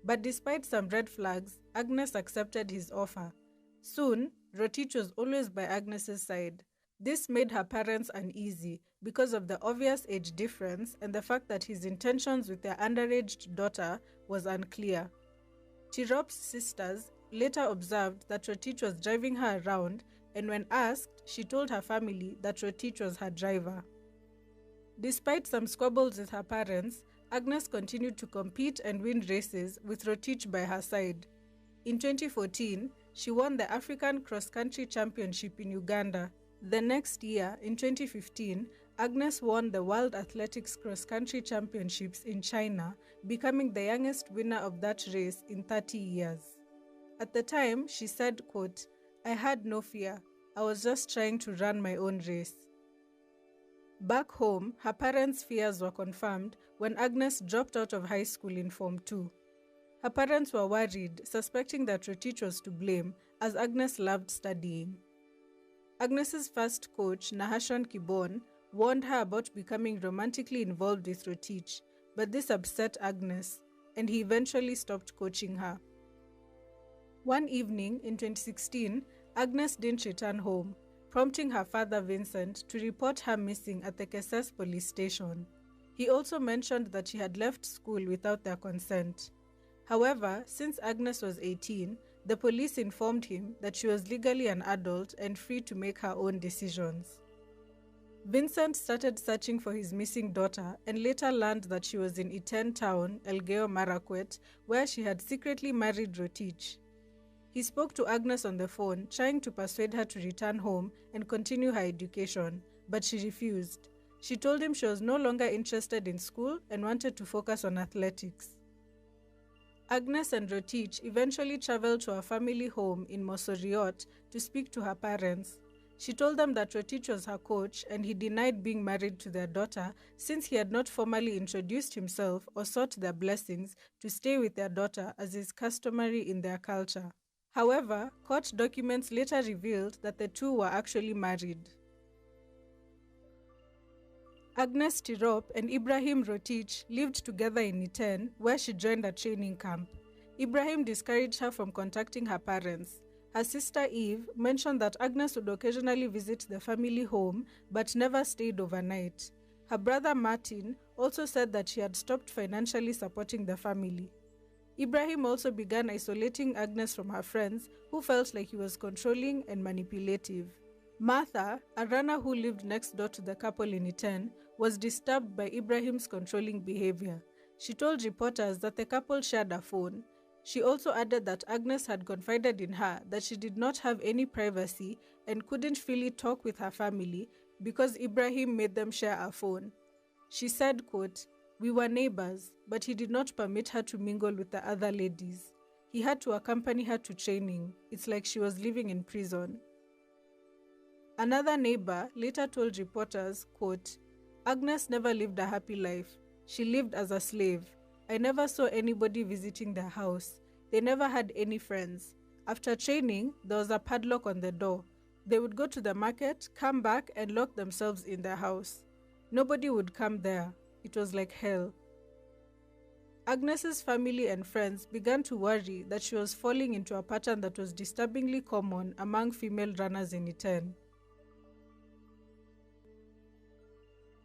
But despite some red flags, Agnes accepted his offer. Soon, Rotich was always by Agnes's side. This made her parents uneasy because of the obvious age difference and the fact that his intentions with their underage daughter was unclear. Tirop's sisters later observed that Rotich was driving her around, and when asked, she told her family that Rotich was her driver. Despite some squabbles with her parents, Agnes continued to compete and win races with Rotich by her side. In 2014, she won the African Cross-Country Championship in Uganda. The next year, in 2015, Agnes won the World Athletics Cross-Country Championships in China, becoming the youngest winner of that race in 30 years. At the time, she said, quote, "I had no fear. I was just trying to run my own race." Back home, her parents' fears were confirmed when Agnes dropped out of high school in Form 2. Her parents were worried, suspecting that Rotich was to blame, as Agnes loved studying. Agnes's first coach, Nahashon Kibon, warned her about becoming romantically involved with Rotich, but this upset Agnes, and he eventually stopped coaching her. One evening in 2016, Agnes didn't return home. prompting her father Vincent to report her missing at the Kesses police station. He also mentioned that she had left school without their consent. However, since Agnes was 18, the police informed him that she was legally an adult and free to make her own decisions. Vincent started searching for his missing daughter and later learned that she was in Iten town, Elgeyo Marakwet, where she had secretly married Rotich. He spoke to Agnes on the phone, trying to persuade her to return home and continue her education, but she refused. She told him she was no longer interested in school and wanted to focus on athletics. Agnes and Rotich eventually traveled to her family home in Mosoriot to speak to her parents. She told them that Rotich was her coach and he denied being married to their daughter since he had not formally introduced himself or sought their blessings to stay with their daughter as is customary in their culture. However, court documents later revealed that the two were actually married. Agnes Tirop and Ibrahim Rotich lived together in Iten, where she joined a training camp. Ibrahim discouraged her from contacting her parents. Her sister Eve mentioned that Agnes would occasionally visit the family home but never stayed overnight. Her brother Martin also said that she had stopped financially supporting the family. Ibrahim also began isolating Agnes from her friends, who felt like he was controlling and manipulative. Martha, a runner who lived next door to the couple in Iten, was disturbed by Ibrahim's controlling behavior. She told reporters that the couple shared a phone. She also added that Agnes had confided in her that she did not have any privacy and couldn't freely talk with her family because Ibrahim made them share a phone. She said, quote, "We were neighbors, but he did not permit her to mingle with the other ladies. He had to accompany her to training. It's like she was living in prison." Another neighbor later told reporters, quote, "Agnes never lived a happy life. She lived as a slave. I never saw anybody visiting their house. They never had any friends. After training, there was a padlock on the door. They would go to the market, come back, and lock themselves in their house. Nobody would come there. It was like hell." Agnes's family and friends began to worry that she was falling into a pattern that was disturbingly common among female runners in Iten.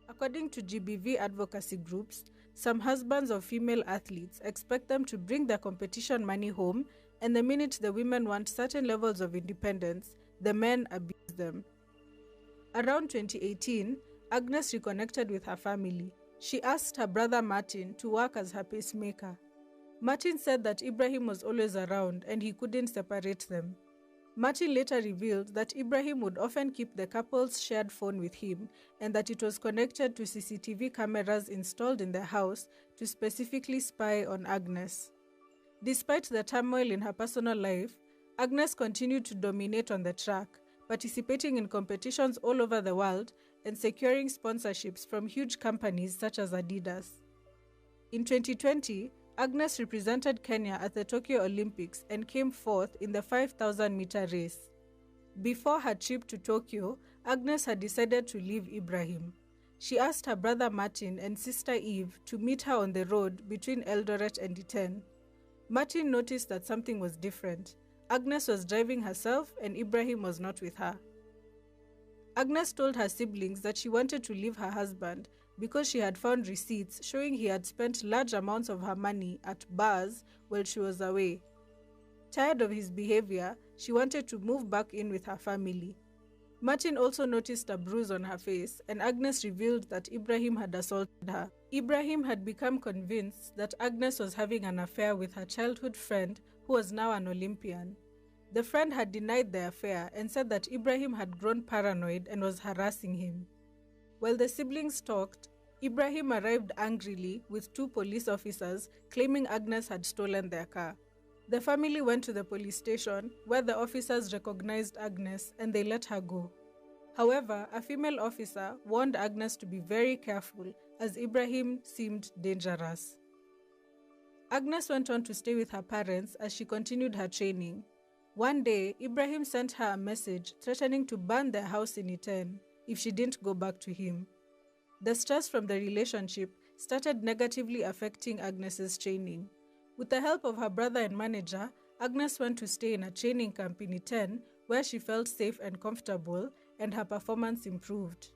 According to GBV advocacy groups, some husbands of female athletes expect them to bring their competition money home, and the minute the women want certain levels of independence, the men abuse them. Around 2018, Agnes reconnected with her family. She asked her brother Martin to work as her pacemaker. Martin said that Ibrahim was always around and he couldn't separate them. Martin later revealed that Ibrahim would often keep the couple's shared phone with him and that it was connected to CCTV cameras installed in the house to specifically spy on Agnes. Despite the turmoil in her personal life, Agnes continued to dominate on the track, participating in competitions all over the world and securing sponsorships from huge companies such as Adidas. In 2020, Agnes represented Kenya at the Tokyo Olympics and came fourth in the 5,000-meter race. Before her trip to Tokyo, Agnes had decided to leave Ibrahim. She asked her brother Martin and sister Eve to meet her on the road between Eldoret and Iten. Martin noticed that something was different. Agnes was driving herself and Ibrahim was not with her. Agnes told her siblings that she wanted to leave her husband because she had found receipts showing he had spent large amounts of her money at bars while she was away. Tired of his behavior, she wanted to move back in with her family. Martin also noticed a bruise on her face, and Agnes revealed that Ibrahim had assaulted her. Ibrahim had become convinced that Agnes was having an affair with her childhood friend, who was now an Olympian. The friend had denied the affair and said that Ibrahim had grown paranoid and was harassing him. While the siblings talked, Ibrahim arrived angrily with 2 police officers claiming Agnes had stolen their car. The family went to the police station where the officers recognized Agnes and they let her go. However, a female officer warned Agnes to be very careful as Ibrahim seemed dangerous. Agnes went on to stay with her parents as she continued her training. One day, Ibrahim sent her a message threatening to burn their house in Iten if she didn't go back to him. The stress from the relationship started negatively affecting Agnes's training. With the help of her brother and manager, Agnes went to stay in a training camp in Iten where she felt safe and comfortable and her performance improved.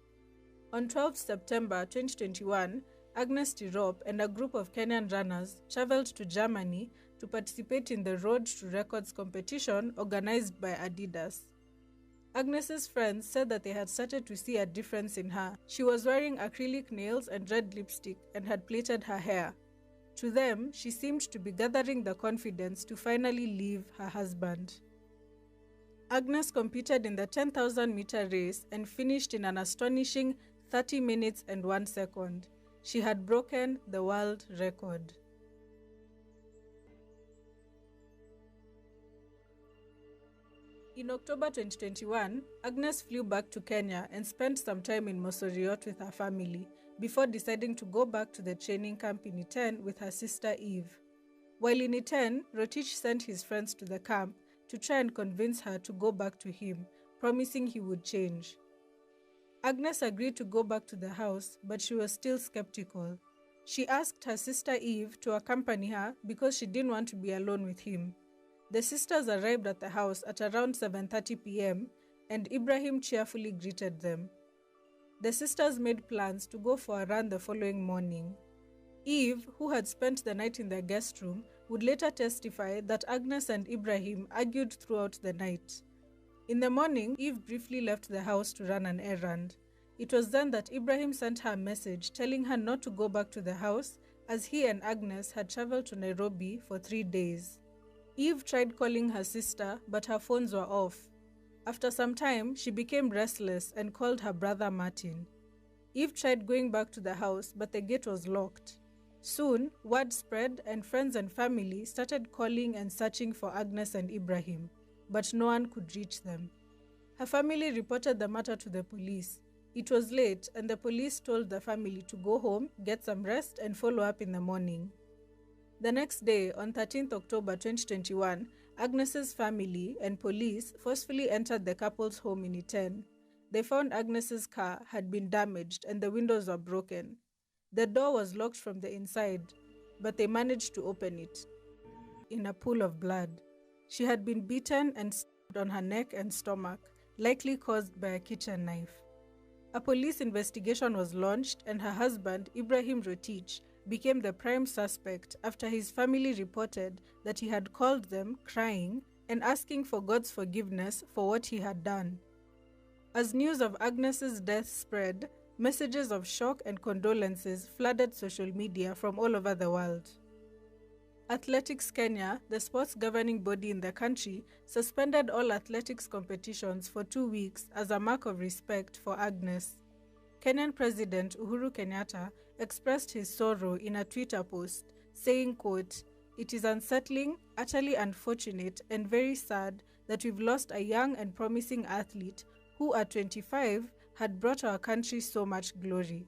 On 12 September 2021, Agnes Tirop and a group of Kenyan runners traveled to Germany to participate in the Road to Records competition organized by Adidas. Agnes's friends said that they had started to see a difference in her. She was wearing acrylic nails and red lipstick and had plaited her hair. To them, she seemed to be gathering the confidence to finally leave her husband. Agnes competed in the 10,000-meter race and finished in an astonishing 30 minutes and 1 second. She had broken the world record. In October 2021, Agnes flew back to Kenya and spent some time in Mosoriot with her family before deciding to go back to the training camp in Iten with her sister Eve. While in Iten, Rotich sent his friends to the camp to try and convince her to go back to him, promising he would change. Agnes agreed to go back to the house, but she was still skeptical. She asked her sister Eve to accompany her because she didn't want to be alone with him. The sisters arrived at the house at around 7:30 p.m. and Ibrahim cheerfully greeted them. The sisters made plans to go for a run the following morning. Eve, who had spent the night in their guest room, would later testify that Agnes and Ibrahim argued throughout the night. In the morning, Eve briefly left the house to run an errand. It was then that Ibrahim sent her a message telling her not to go back to the house as he and Agnes had traveled to Nairobi for 3 days. Eve tried calling her sister, but her phones were off. After some time, she became restless and called her brother Martin. Eve tried going back to the house, but the gate was locked. Soon, word spread and friends and family started calling and searching for Agnes and Ibrahim, but no one could reach them. Her family reported the matter to the police. It was late and the police told the family to go home, get some rest and follow up in the morning. The next day, on 13th October 2021, Agnes's family and police forcefully entered the couple's home in Iten. They found Agnes's car had been damaged and the windows were broken. The door was locked from the inside, but they managed to open it. In a pool of blood, she had been beaten and stabbed on her neck and stomach, likely caused by a kitchen knife. A police investigation was launched and her husband, Ibrahim Rotich, became the prime suspect after his family reported that he had called them crying and asking for God's forgiveness for what he had done. As news of Agnes's death spread, messages of shock and condolences flooded social media from all over the world. Athletics Kenya, the sports governing body in the country, suspended all athletics competitions for 2 weeks as a mark of respect for Agnes. Kenyan President Uhuru Kenyatta expressed his sorrow in a Twitter post, saying, quote, "It is unsettling, utterly unfortunate, and very sad that we've lost a young and promising athlete who at 25 had brought our country so much glory."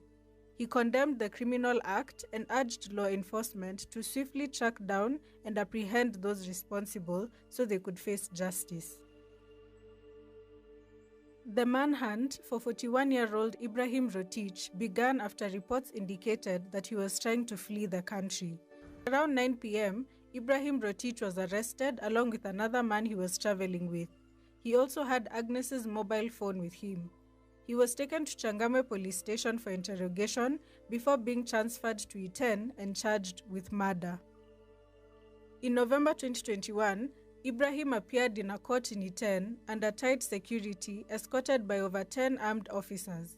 He condemned the criminal act and urged law enforcement to swiftly track down and apprehend those responsible so they could face justice. The manhunt for 41-year-old Ibrahim Rotich began after reports indicated that he was trying to flee the country. Around 9 p.m., Ibrahim Rotich was arrested along with another man he was traveling with. He also had Agnes's mobile phone with him. He was taken to Changamwe police station for interrogation before being transferred to Iten and charged with murder. In November 2021, Ibrahim appeared in a court in Iten under tight security, escorted by over 10 armed officers.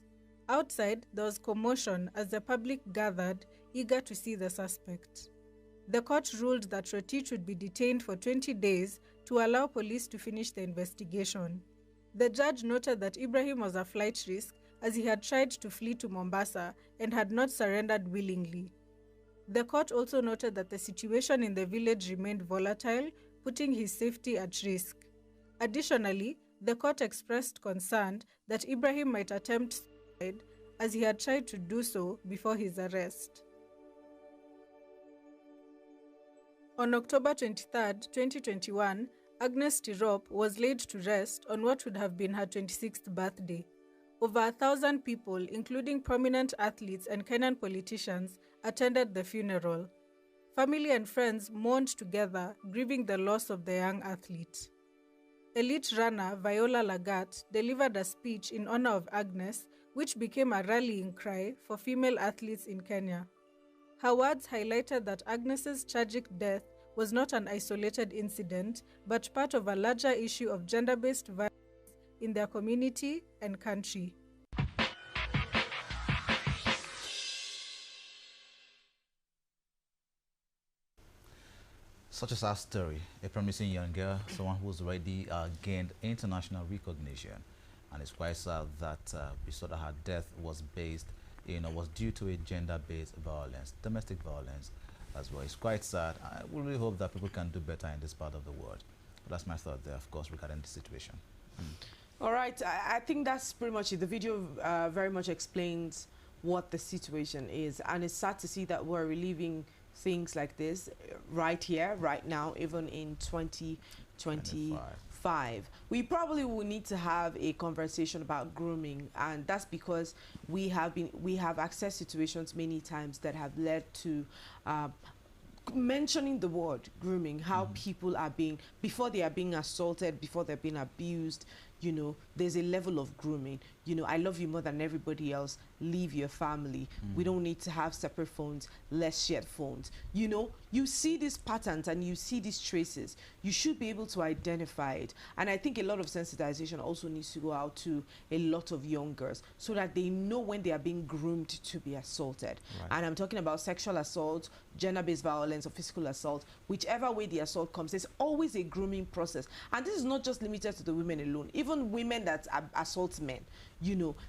Outside, there was commotion as the public gathered, eager to see the suspect. The court ruled that Rotich would be detained for 20 days to allow police to finish the investigation. The judge noted that Ibrahim was a flight risk as he had tried to flee to Mombasa and had not surrendered willingly. The court also noted that the situation in the village remained volatile, putting his safety at risk. Additionally, the court expressed concern that Ibrahim might attempt suicide as he had tried to do so before his arrest. On October 23, 2021, Agnes Tirop was laid to rest on what would have been her 26th birthday. Over 1,000 people, including prominent athletes and Kenyan politicians, attended the funeral. Family and friends mourned together, grieving the loss of the young athlete. elite runner Viola Lagat delivered a speech in honor of Agnes, which became a rallying cry for female athletes in Kenya. Her words highlighted that Agnes's tragic death was not an isolated incident, but part of a larger issue of gender-based violence in their community and country. Such as our story, a promising young girl, someone who's already gained international recognition. And it's quite sad that we saw that her death was based, was due to a gender-based violence, domestic violence as well. It's quite sad. I really hope that people can do better in this part of the world. But that's my thought there, of course, regarding the situation. All right, I think that's pretty much it. The video very much explains what the situation is. And it's sad to see that we're reliving things like this right here, right now, even in 2025. We probably will need to have a conversation about grooming, and that's because we have accessed situations many times that have led to mentioning the word grooming, how people are being, before they are being assaulted, before they're being abused, there's a level of grooming. I love you more than everybody else. Leave your family. We don't need to have separate phones. Let's share phones. You see these patterns and you see these traces. You should be able to identify it. And I think a lot of sensitization also needs to go out to a lot of young girls so that they know when they are being groomed to be assaulted. Right. And I'm talking about sexual assault, gender-based violence, or physical assault. Whichever way the assault comes, there's always a grooming process. And this is not just limited to the women alone. Even women that assault men,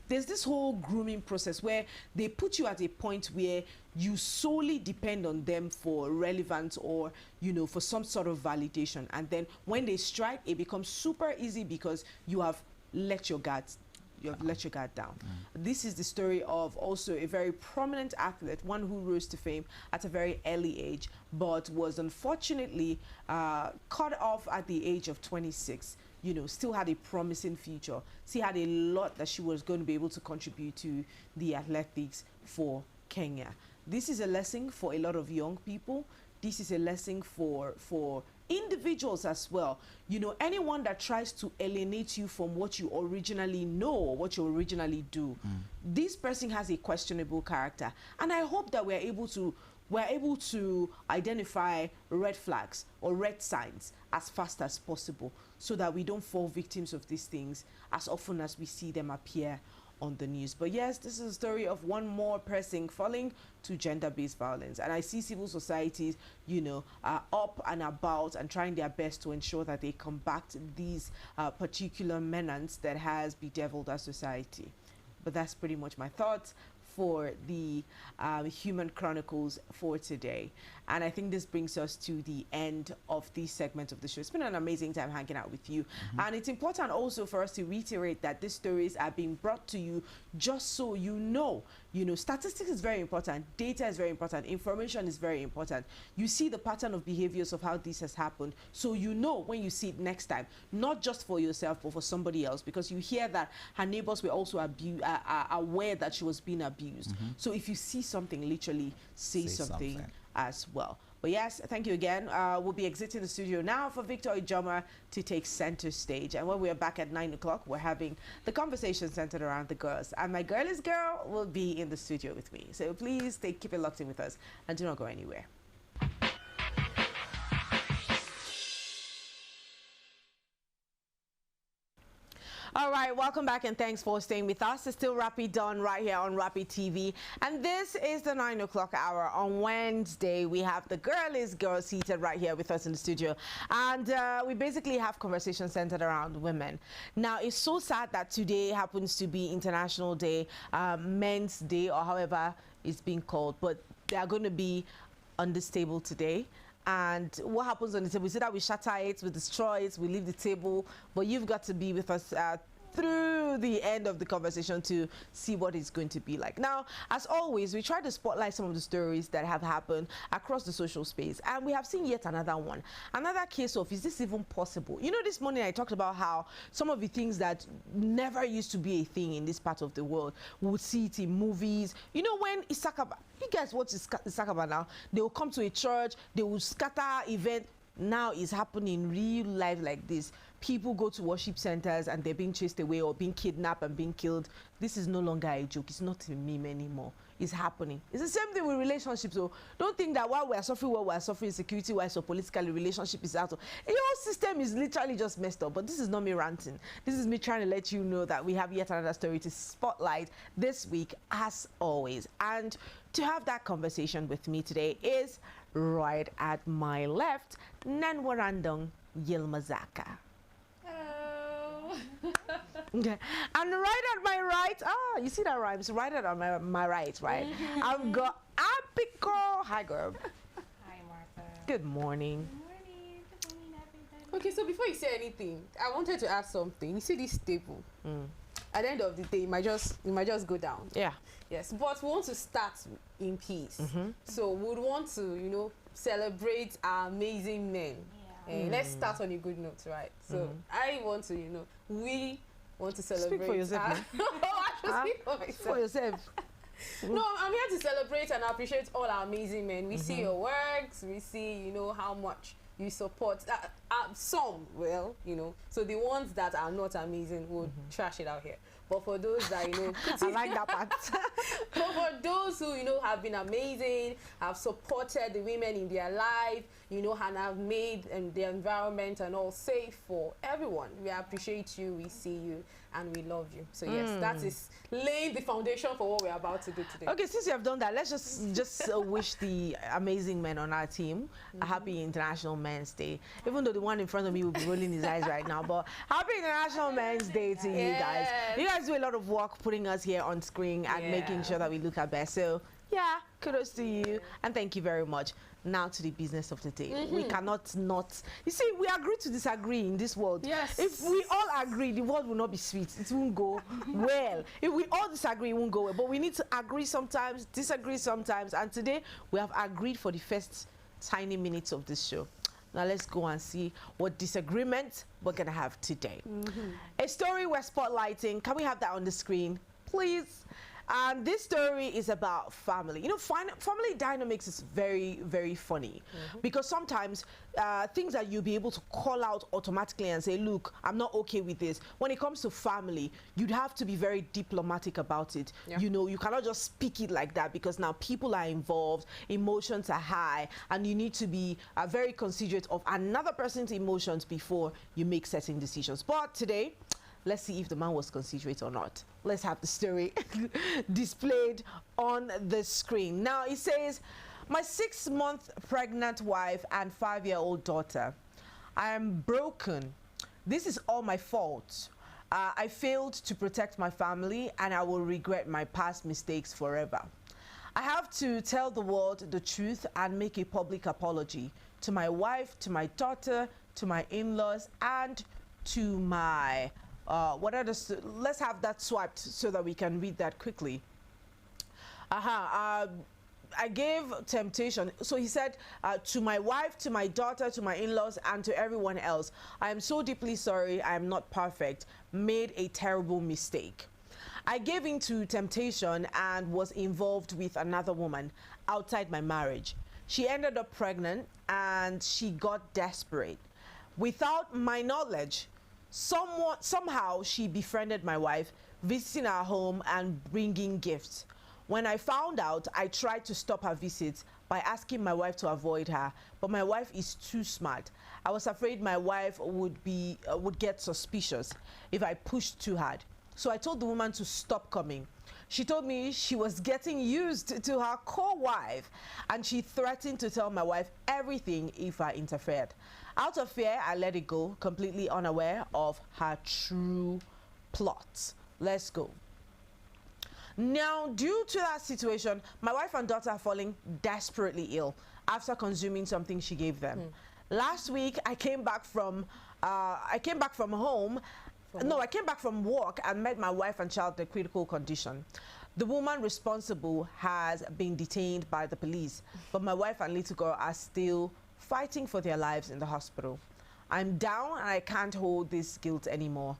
there's this whole grooming process where they put you at a point where you solely depend on them for relevance or for some sort of validation, and then when they strike, it becomes super easy because you have let your guard down. This is the story of also a very prominent athlete, one who rose to fame at a very early age, but was unfortunately cut off at the age of 26. Still had a promising future. She had a lot that she was going to be able to contribute to the athletics for Kenya. This is a lesson for a lot of young people. This is a lesson for individuals as well. Anyone that tries to alienate you from what you originally know or what you originally do, this person has a questionable character. And I hope that we're able to identify red flags or red signs as fast as possible so that we don't fall victims of these things as often as we see them appear on the news. But yes, this is a story of one more person falling to gender-based violence. And I see civil societies, are up and about and trying their best to ensure that they combat these particular menace that has bedeviled our society. But that's pretty much my thoughts for the Human Chronicles for today. And I think this brings us to the end of this segment of the show. It's been an amazing time hanging out with you. And it's important also for us to reiterate that these stories are being brought to you just so you know. Statistics is very important. Data is very important. Information is very important. You see the pattern of behaviors of how this has happened. So when you see it next time, not just for yourself, but for somebody else, because you hear that her neighbors were also aware that she was being abused. So if you see something, literally say something as well. But yes, thank you again. We'll be exiting the studio now for Victor Ijoma to take center stage. And when we're back at 9 o'clock, we're having the conversation centered around the girls. And my girliest girl will be in the studio with me. So please keep it locked in with us and do not go anywhere. All right, welcome back and thanks for staying with us. It's still Rapid Dawn right here on Rapid TV. And this is the 9 o'clock hour. On Wednesday, we have the girliest girl seated right here with us in the studio. And we basically have conversations centered around women. Now, it's so sad that today happens to be International Day, Men's Day, or however it's being called. But they are going to be on this table today. And what happens on the table? We say that we shatter it, we destroy it, we leave the table, but you've got to be with us through the end of the conversation to see what it's going to be like. Now, as always, we try to spotlight some of the stories that have happened across the social space, and we have seen yet another one. Another case of, is this even possible? This morning I talked about how some of the things that never used to be a thing in this part of the world, we would see it in movies. When Isakaba, you guys watch Isakaba now, they will come to a church, they will scatter event. Now it's happening in real life like this. people go to worship centers and they're being chased away or being kidnapped and being killed. This is no longer a joke. It's not a meme anymore. It's happening. It's the same thing with relationships. So don't think that while we're suffering insecurity-wise or politically, relationship is out. The whole system is literally just messed up. But this is not me ranting. This is me trying to let you know that we have yet another story to spotlight this week, as always. And to have that conversation with me today is right at my left, Nanwarandong Yilmazaka. Okay. And right at my right, you see that rhymes? Right at my right, right? I've got Apiko. Hi, girl. Hi, Martha. Good morning. Good morning, everybody. Okay, so before you say anything, I wanted to ask something. You see this table? At the end of the day, it might just go down. Yeah. Yes, but we want to start in peace. So we would want to, celebrate our amazing men. Yeah. Let's start on a good note, right? So I want to, we want to celebrate. Speak for yourself. I should speak for myself. For yourself. No, I'm here to celebrate and appreciate all our amazing men. We see your works. We see, how much you support. Some, so the ones that are not amazing would trash it out here. But for those that, I like that part. But for those who, have been amazing, have supported the women in their life, and have made the environment and all safe for everyone. We appreciate you, we see you, and we love you. So yes, that is laying the foundation for what we're about to do today. Okay, since you have done that, let's just wish the amazing men on our team a happy International Men's Day. Even though the one in front of me will be rolling his eyes right now, but happy International Men's Day to you guys. You guys do a lot of work putting us here on screen and making sure that we look our best. So yeah, kudos to you and thank you very much. Now to the business of the day. We cannot not. You see, we agree to disagree in this world. Yes. If we all agree, the world will not be sweet. It won't go well. If we all disagree, it won't go well. But we need to agree sometimes, disagree sometimes. And today, we have agreed for the first tiny minutes of this show. Now let's go and see what disagreement we're going to have today. A story we're spotlighting. Can we have that on the screen, please? And this story is about family. Family dynamics is very, very funny because sometimes things that you'll be able to call out automatically and say, look, I'm not okay with this. When it comes to family, you'd have to be very diplomatic about it. Yeah. You cannot just speak it like that because now people are involved, emotions are high, and you need to be very considerate of another person's emotions before you make certain decisions. But today, let's see if the man was considerate or not. Let's have the story displayed on the screen. Now, it says, my 6-month pregnant wife and 5-year-old daughter. I am broken. This is all my fault. I failed to protect my family and I will regret my past mistakes forever. I have to tell the world the truth and make a public apology to my wife, to my daughter, to my in-laws, and to my... let's have that swiped so that we can read that quickly. I gave temptation. So he said, to my wife, to my daughter, to my in-laws, and to everyone else, I am so deeply sorry. I am not perfect. Made a terrible mistake. I gave in to temptation and was involved with another woman outside my marriage. She ended up pregnant and she got desperate. Without my knowledge, somehow she befriended my wife, visiting our home and bringing gifts. When I found out, I tried to stop her visits by asking my wife to avoid her, but my wife is too smart. I was afraid my wife would get suspicious if I pushed too hard. So I told the woman to stop coming. She told me she was getting used to her co-wife, and she threatened to tell my wife everything if I interfered. Out of fear, I let it go, completely unaware of her true plot. Let's go. Now, due to that situation, my wife and daughter are falling desperately ill after consuming something she gave them. Last week, I came back from home. No, I came back from work and met my wife and child in a critical condition. The woman responsible has been detained by the police, but my wife and little girl are still fighting for their lives in the hospital. I'm down and I can't hold this guilt anymore.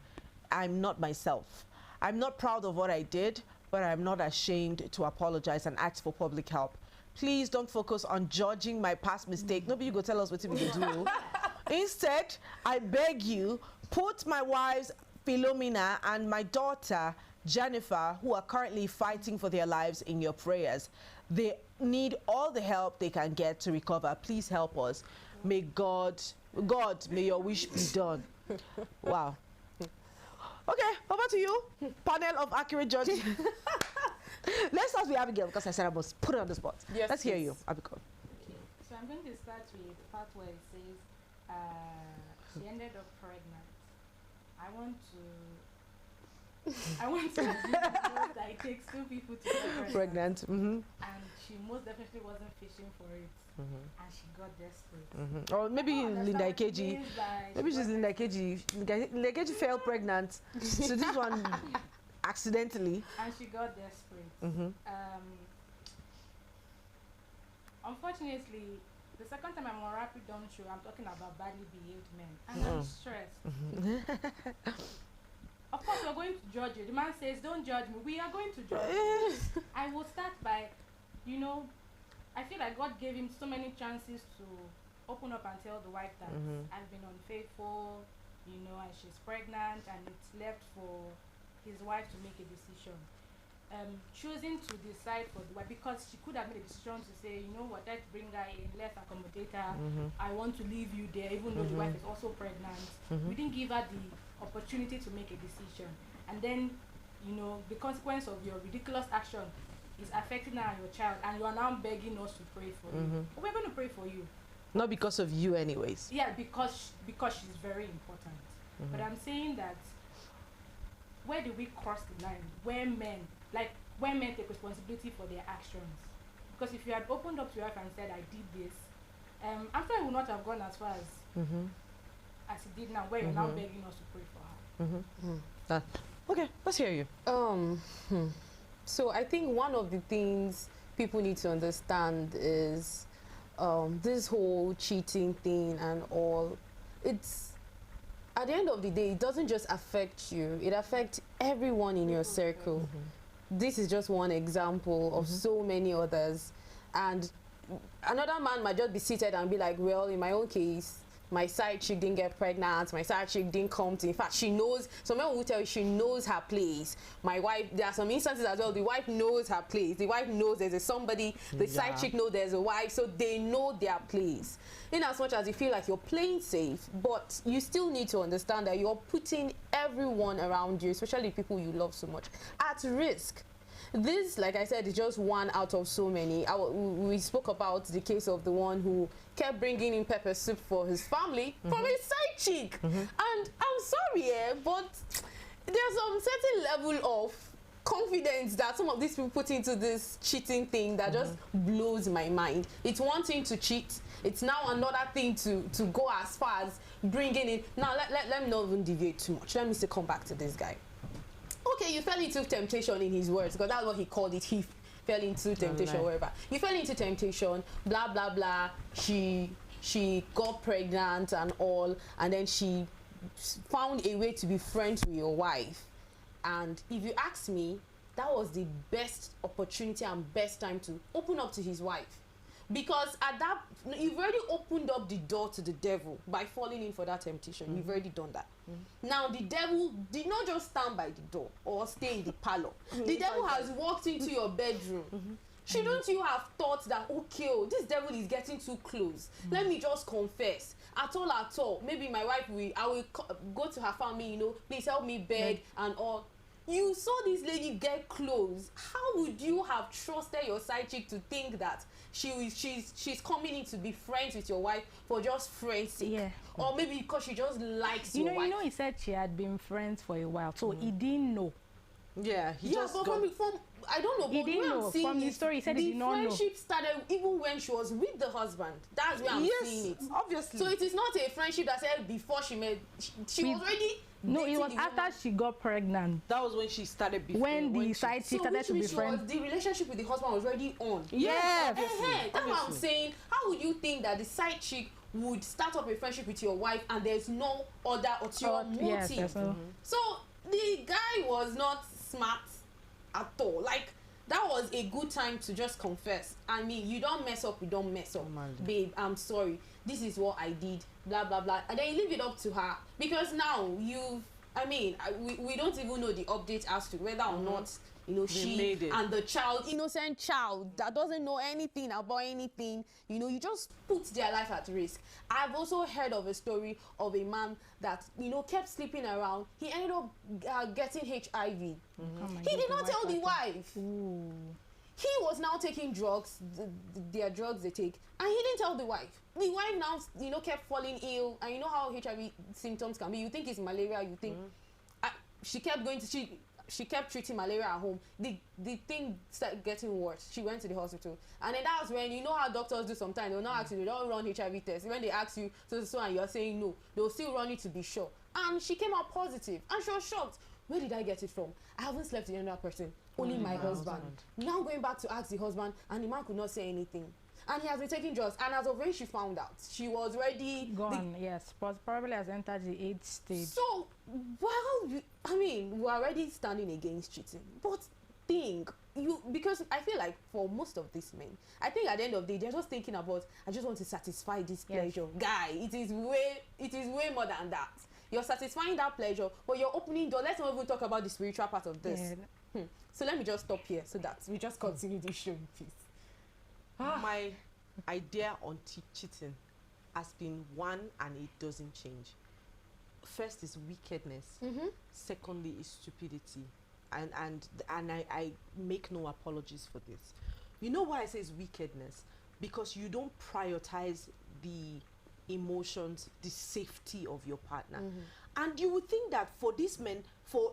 I'm not myself. I'm not proud of what I did, but I'm not ashamed to apologize and ask for public help. Please don't focus on judging my past mistake. Nobody go tell us what we can do. Instead, I beg you, put my wives Philomena and my daughter Jennifer, who are currently fighting for their lives, in your prayers. They need all the help they can get to recover. Please help us. May God, may your wish be done. Wow. Okay, over to you, panel of accurate judges. Let's start with Abigail, because I said I must put her on the spot. Yes, let's hear please. you, Abigail. Okay, so I'm going to start with the part where it says she ended up pregnant. I want to assume that it takes two people to get pregnant. Mm-hmm. And she most definitely wasn't fishing for it. Mm-hmm. And she got desperate. Mm-hmm. Or maybe Linda Ikeji. Maybe she's Linda Ikeji. Linda Ikeji fell pregnant. So this one accidentally. And she got desperate. Mm-hmm. Unfortunately, the second time I'm on Rapid Dawn show, I'm talking about badly behaved men. And I'm stressed. Of course, we're going to judge you. The man says, don't judge me. We are going to judge you. I will start by, you know, I feel like God gave him so many chances to open up and tell the wife that I've been unfaithful, you know, and she's pregnant, and it's left for his wife to make a decision. Choosing to decide for the wife, because she could have made a decision to say, you know what, let's bring her in, let's accommodate her. I want to leave you there, even though the wife is also pregnant. We didn't give her the opportunity to make a decision. And then, you know, the consequence of your ridiculous action is affecting her and your child, and you are now begging us to pray for you. But we're going to pray for you. Not because of you anyways. Yeah, because she's very important. But I'm saying that, where do we cross the line? When men take responsibility for their actions. Because if you had opened up to your wife and said, I did this, I'm sure I would not have gone as far as he did now, where you're now begging us to pray for her. Okay, let's hear you. So I think one of the things people need to understand is this whole cheating thing and all. It's, at the end of the day, it doesn't just affect you, it affects everyone in your circle. This is just one example of so many others. And another man might just be seated and be like, well, in my own case, my side chick didn't get pregnant, my side chick didn't come to, in fact, she knows, some men will tell you she knows her place. My wife, there are some instances as well, the wife knows her place. The wife knows there's somebody, the side chick knows there's a wife, so they know their place. In as much as you feel like you're playing safe, but you still need to understand that you're putting everyone around you, especially people you love so much, at risk. This, like I said, is just one out of so many. We spoke about the case of the one who kept bringing in pepper soup for his family from his side chick. And I'm sorry, but there's some certain level of confidence that some of these people put into this cheating thing that just blows my mind. It's one thing to cheat. It's now another thing to go as far as bringing in. Now, let me not even deviate too much. Let me still come back to this guy. Okay, you fell into temptation in his words, because that's what he called it. He fell into temptation, wherever. You fell into temptation, blah, blah, blah. She got pregnant and all, and then she found a way to be friends with your wife. And if you ask me, that was the best opportunity and best time to open up to his wife. Because at that, you've already opened up the door to the devil by falling in for that temptation. You've already done that. Now, the devil did not just stand by the door or stay in the parlor. The devil has walked into your bedroom. Shouldn't you have thought that, okay, oh, this devil is getting too close. Let me just confess. At all, maybe my wife, I will go to her family, you know, please help me beg and all. You saw this lady get close. How would you have trusted your side chick to think that she's coming in to be friends with your wife for just friends' sake? Yeah. Or maybe because she just likes your wife. You know, he said she had been friends for a while, so he didn't know. Yeah, but from I don't know. He but didn't know. From the story, he said he did not know. The friendship started even when she was with the husband. That's where I'm seeing it. Obviously. So it is not a friendship that said before she met. She was already. No, it was after she got pregnant. That was when she started. When the side chick started to be friends. The relationship with the husband was already on. Yes. That's what I'm saying. How would you think that the side chick would start up a friendship with your wife and there's no other ulterior motive? So the guy was not smart at all. Like, that was a good time to just confess. I mean, you don't mess up, you don't mess up. Babe, I'm sorry. This is what I did, blah, blah, blah. And then you leave it up to her. Because now we don't even know the update as to whether or not, you know, she and the child, innocent child that doesn't know anything about anything, you know, you just put their life at risk. I've also heard of a story of a man that, you know, kept sleeping around. He ended up getting HIV. He did not tell the wife. Ooh. He was now taking drugs, their drugs they take, and he didn't tell the wife. The wife now, you know, kept falling ill, and you know how HIV symptoms can be. You think it's malaria, you think she kept going to she kept treating malaria at home. The thing started getting worse. She went to the hospital, and then that was when, you know how doctors do sometimes. They'll not ask you, they don't run HIV tests. When they ask you so and you're saying no, they'll still run it to be sure. And she came out positive, and she was shocked. Where did I get it from? I haven't slept with another person, only my husband. Now going back to ask the husband, and the man could not say anything. And he has been taking drugs, and as of when she found out, she was already gone. Yes, but probably has entered the 8th stage. So, well, I mean, we're already standing against cheating, but because I feel like for most of these men, I think at the end of the day, they're just thinking about, I just want to satisfy this pleasure. Guy, it is way more than that. You're satisfying that pleasure, but you're opening door. Let's not even talk about the spiritual part of this. So let me just stop here so that we just continue this show in peace. My idea on cheating has been one, and it doesn't change. First is wickedness. Secondly is stupidity, and I make no apologies for this. You know why I say it's wickedness? Because you don't prioritize the emotions, the safety of your partner. And you would think that for these men,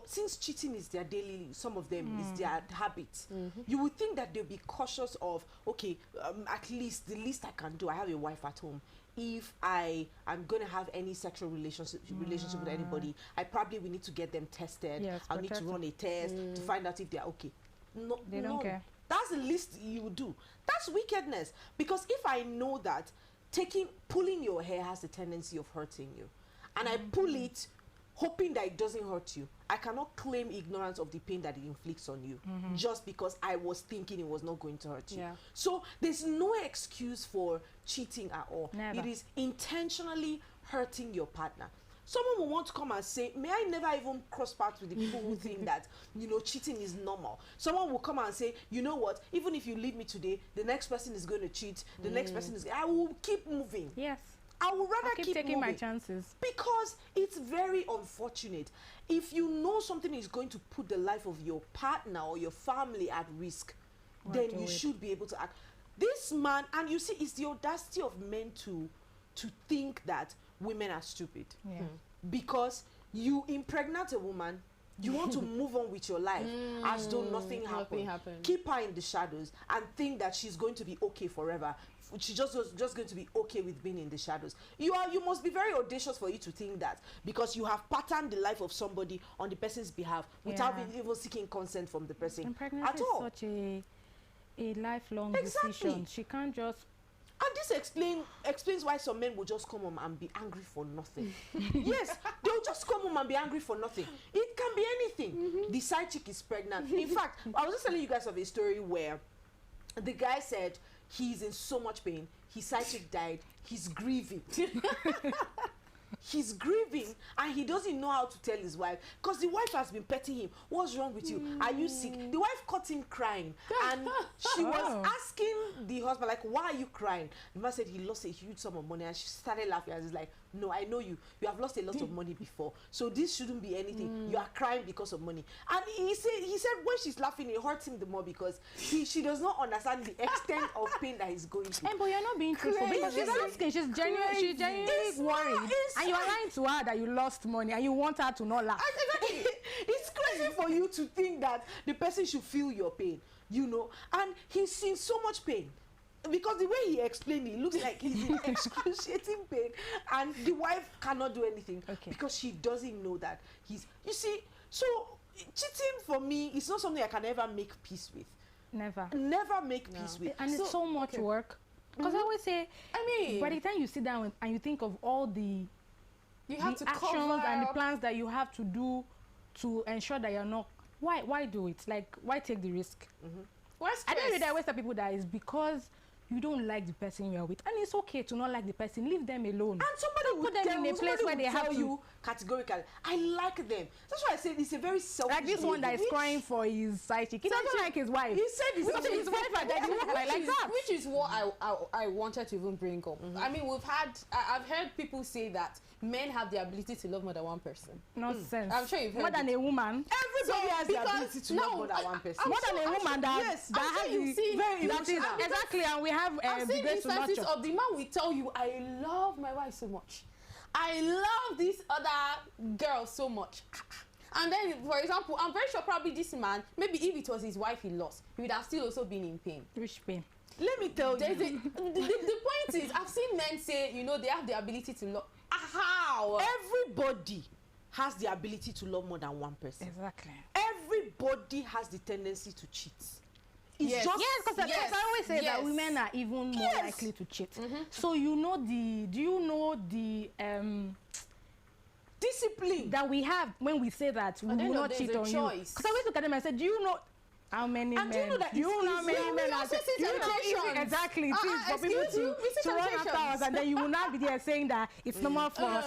since cheating is their daily, some of them is their habit, you would think that they'll be cautious of, okay, at least the least I can do, I have a wife at home. If I am going to have any sexual relationship with anybody, I probably will need to get them tested. I'll need to run a test to find out if they're okay. No, they don't care. That's the least you would do. That's wickedness. Because if I know that pulling your hair has a tendency of hurting you, and I pull it hoping that it doesn't hurt you, I cannot claim ignorance of the pain that it inflicts on you just because I was thinking it was not going to hurt you. So there's no excuse for cheating at all. Never. It is intentionally hurting your partner. Someone will want to come and say, may I never even cross paths with the people who think that, you know, cheating is normal. Someone will come and say, you know what, even if you leave me today, the next person is going to cheat, the next person is, I will keep moving. Yes. I would rather keep taking moving my chances. Because it's very unfortunate. If you know something is going to put the life of your partner or your family at risk, then you should be able to act. This man, and you see, it's the audacity of men to think that women are stupid. Because you impregnate a woman, you want to move on with your life as though nothing happened. Keep her in the shadows and think that she's going to be okay forever. She's just going to be okay with being in the shadows. You must be very audacious for you to think that, because you have patterned the life of somebody on the person's behalf without even seeking consent from the person and pregnancy at all. Is such a lifelong decision. She can't just. And this explains why some men will just come home and be angry for nothing. Yes, they'll just come home and be angry for nothing. It can be anything. The side chick is pregnant. In fact, I was just telling you guys of a story where the guy said he's in so much pain. His side chick died. He's grieving. He's grieving, and he doesn't know how to tell his wife, because the wife has been petting him. What's wrong with you? Are you sick? The wife caught him crying, and she was asking the husband, like, why are you crying? The man said he lost a huge sum of money, and she started laughing, and he's like, no, I know you have lost a lot of money before, so this shouldn't be anything. You are crying because of money. And he said when she's laughing, it hurts him the more, because she does not understand the extent of pain that he's going through. But you're not being truthful, because she's asking, she's genuinely worried, and you are lying to her that you lost money and you want her to not laugh. Exactly. It's crazy for you to think that the person should feel your pain, you know, and he's in so much pain. Because the way he explained it looks like he's in excruciating pain, and the wife cannot do anything because she doesn't know that he's. You see, so cheating for me is not something I can ever make peace with. Never make peace with. And it's so much work. Because I always say, by the time you sit down and you think of all the actions and the plans that you have to do to ensure that you're not. Why do it? Like, why take the risk? I don't really always tell people that it's because you don't like the person you're with, and it's okay to not like the person. Leave them alone. And somebody don't put them in a place where they have to you categorically, I like them. That's why I said it's a very selfish. Like this one that is crying for his side chick. He doesn't like his wife. He said his wife and then he like that. Which is what I wanted to even bring up. I mean, I've heard people say that men have the ability to love more than one person. Nonsense. I'm sure you've heard more than a woman. Everybody has the ability to love more than one person. More than a woman that has very emotional. Exactly, and we have I've seen instances of the man will tell you, I love my wife so much. I love this other girl so much. And then, for example, I'm very sure probably this man, maybe if it was his wife he lost, he would have still also been in pain. Which pain? Let me tell you. The point is, I've seen men say, you know, they have the ability to love. How? Everybody has the ability to love more than one person. Exactly. Everybody has the tendency to cheat. It's because I always say that women are even more likely to cheat. So do you know the discipline that we have when we say that we will not cheat on you? Because I always look at them and say, do you know how many men? Do you know that how many men are exactly it is for people to run after us, and then you will not be there saying that it's normal for us.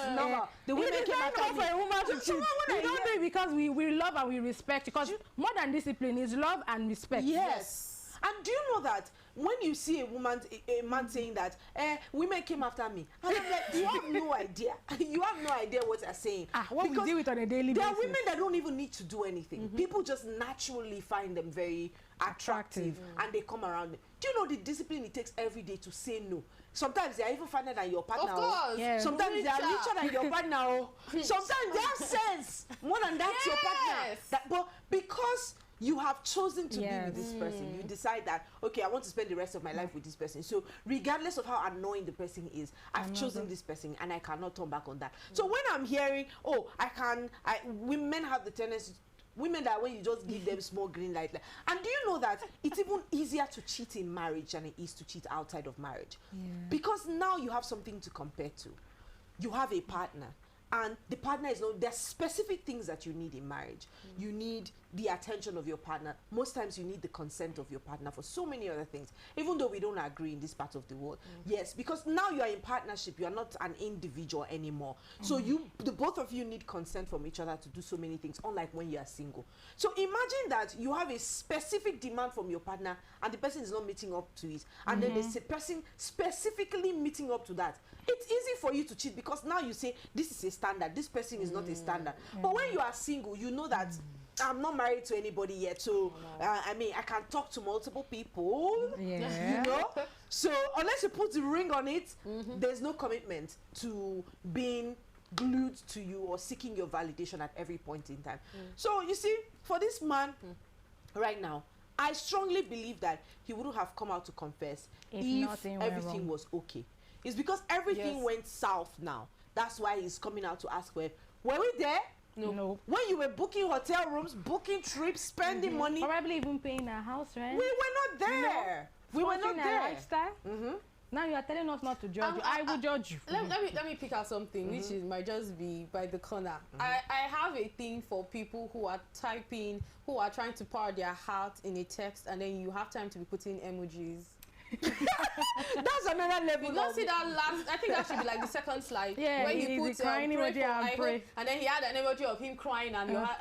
The women came after for a woman to cheat. We don't do it because we love and we respect. Because more than discipline is love and respect. Yes. And do you know that when you see a man saying that women came after me, and I'm like, you have no idea. You have no idea what they're saying. What we deal with on a daily basis. There are women that don't even need to do anything. People just naturally find them very attractive, and they come around. Do you know the discipline it takes every day to say no? Sometimes they are even finer than your partner. Of course. Yeah. Sometimes they are richer than your partner. Sometimes they have sense more than that your partner. But because you have chosen to be with this person, you decide that, okay, I want to spend the rest of my life with this person. So regardless of how annoying the person is, I've chosen this person and I cannot turn back on that. So when I'm hearing, women have the tendency, women that when you just give them small green light, and do you know that it's even easier to cheat in marriage than it is to cheat outside of marriage? Because now you have something to compare to. You have a partner, and the partner is there's specific things that you need in marriage. You need the attention of your partner. Most times you need the consent of your partner for so many other things, even though we don't agree in this part of the world. Yes, because now you are in partnership, you are not an individual anymore. So the both of you need consent from each other to do so many things, unlike when you are single. So imagine that you have a specific demand from your partner and the person is not meeting up to it, and then there's a person specifically meeting up to that. It's easy for you to cheat because now you say this is a standard, this person is not a standard. But when you are single, you know that I'm not married to anybody yet, so I mean, I can talk to multiple people, you know. So unless you put the ring on it, there's no commitment to being glued to you or seeking your validation at every point in time. So you see, for this man right now, I strongly believe that he wouldn't have come out to confess if everything was okay. It's because everything went south now. That's why he's coming out to ask, were we there? No. When you were booking hotel rooms, booking trips, spending money. Probably even paying a house rent. We were not there. We were not there. Lifestyle. Now you are telling us not to judge you. I will judge you. Let me pick out something which might just be by the corner. I have a thing for people who are typing, who are trying to pour their heart in a text, and then you have time to be putting emojis. That's another level. You don't see that last. I think that should be like the second slide. Yeah, when he puts crying emoji and then he had an emoji of him crying, and you're like,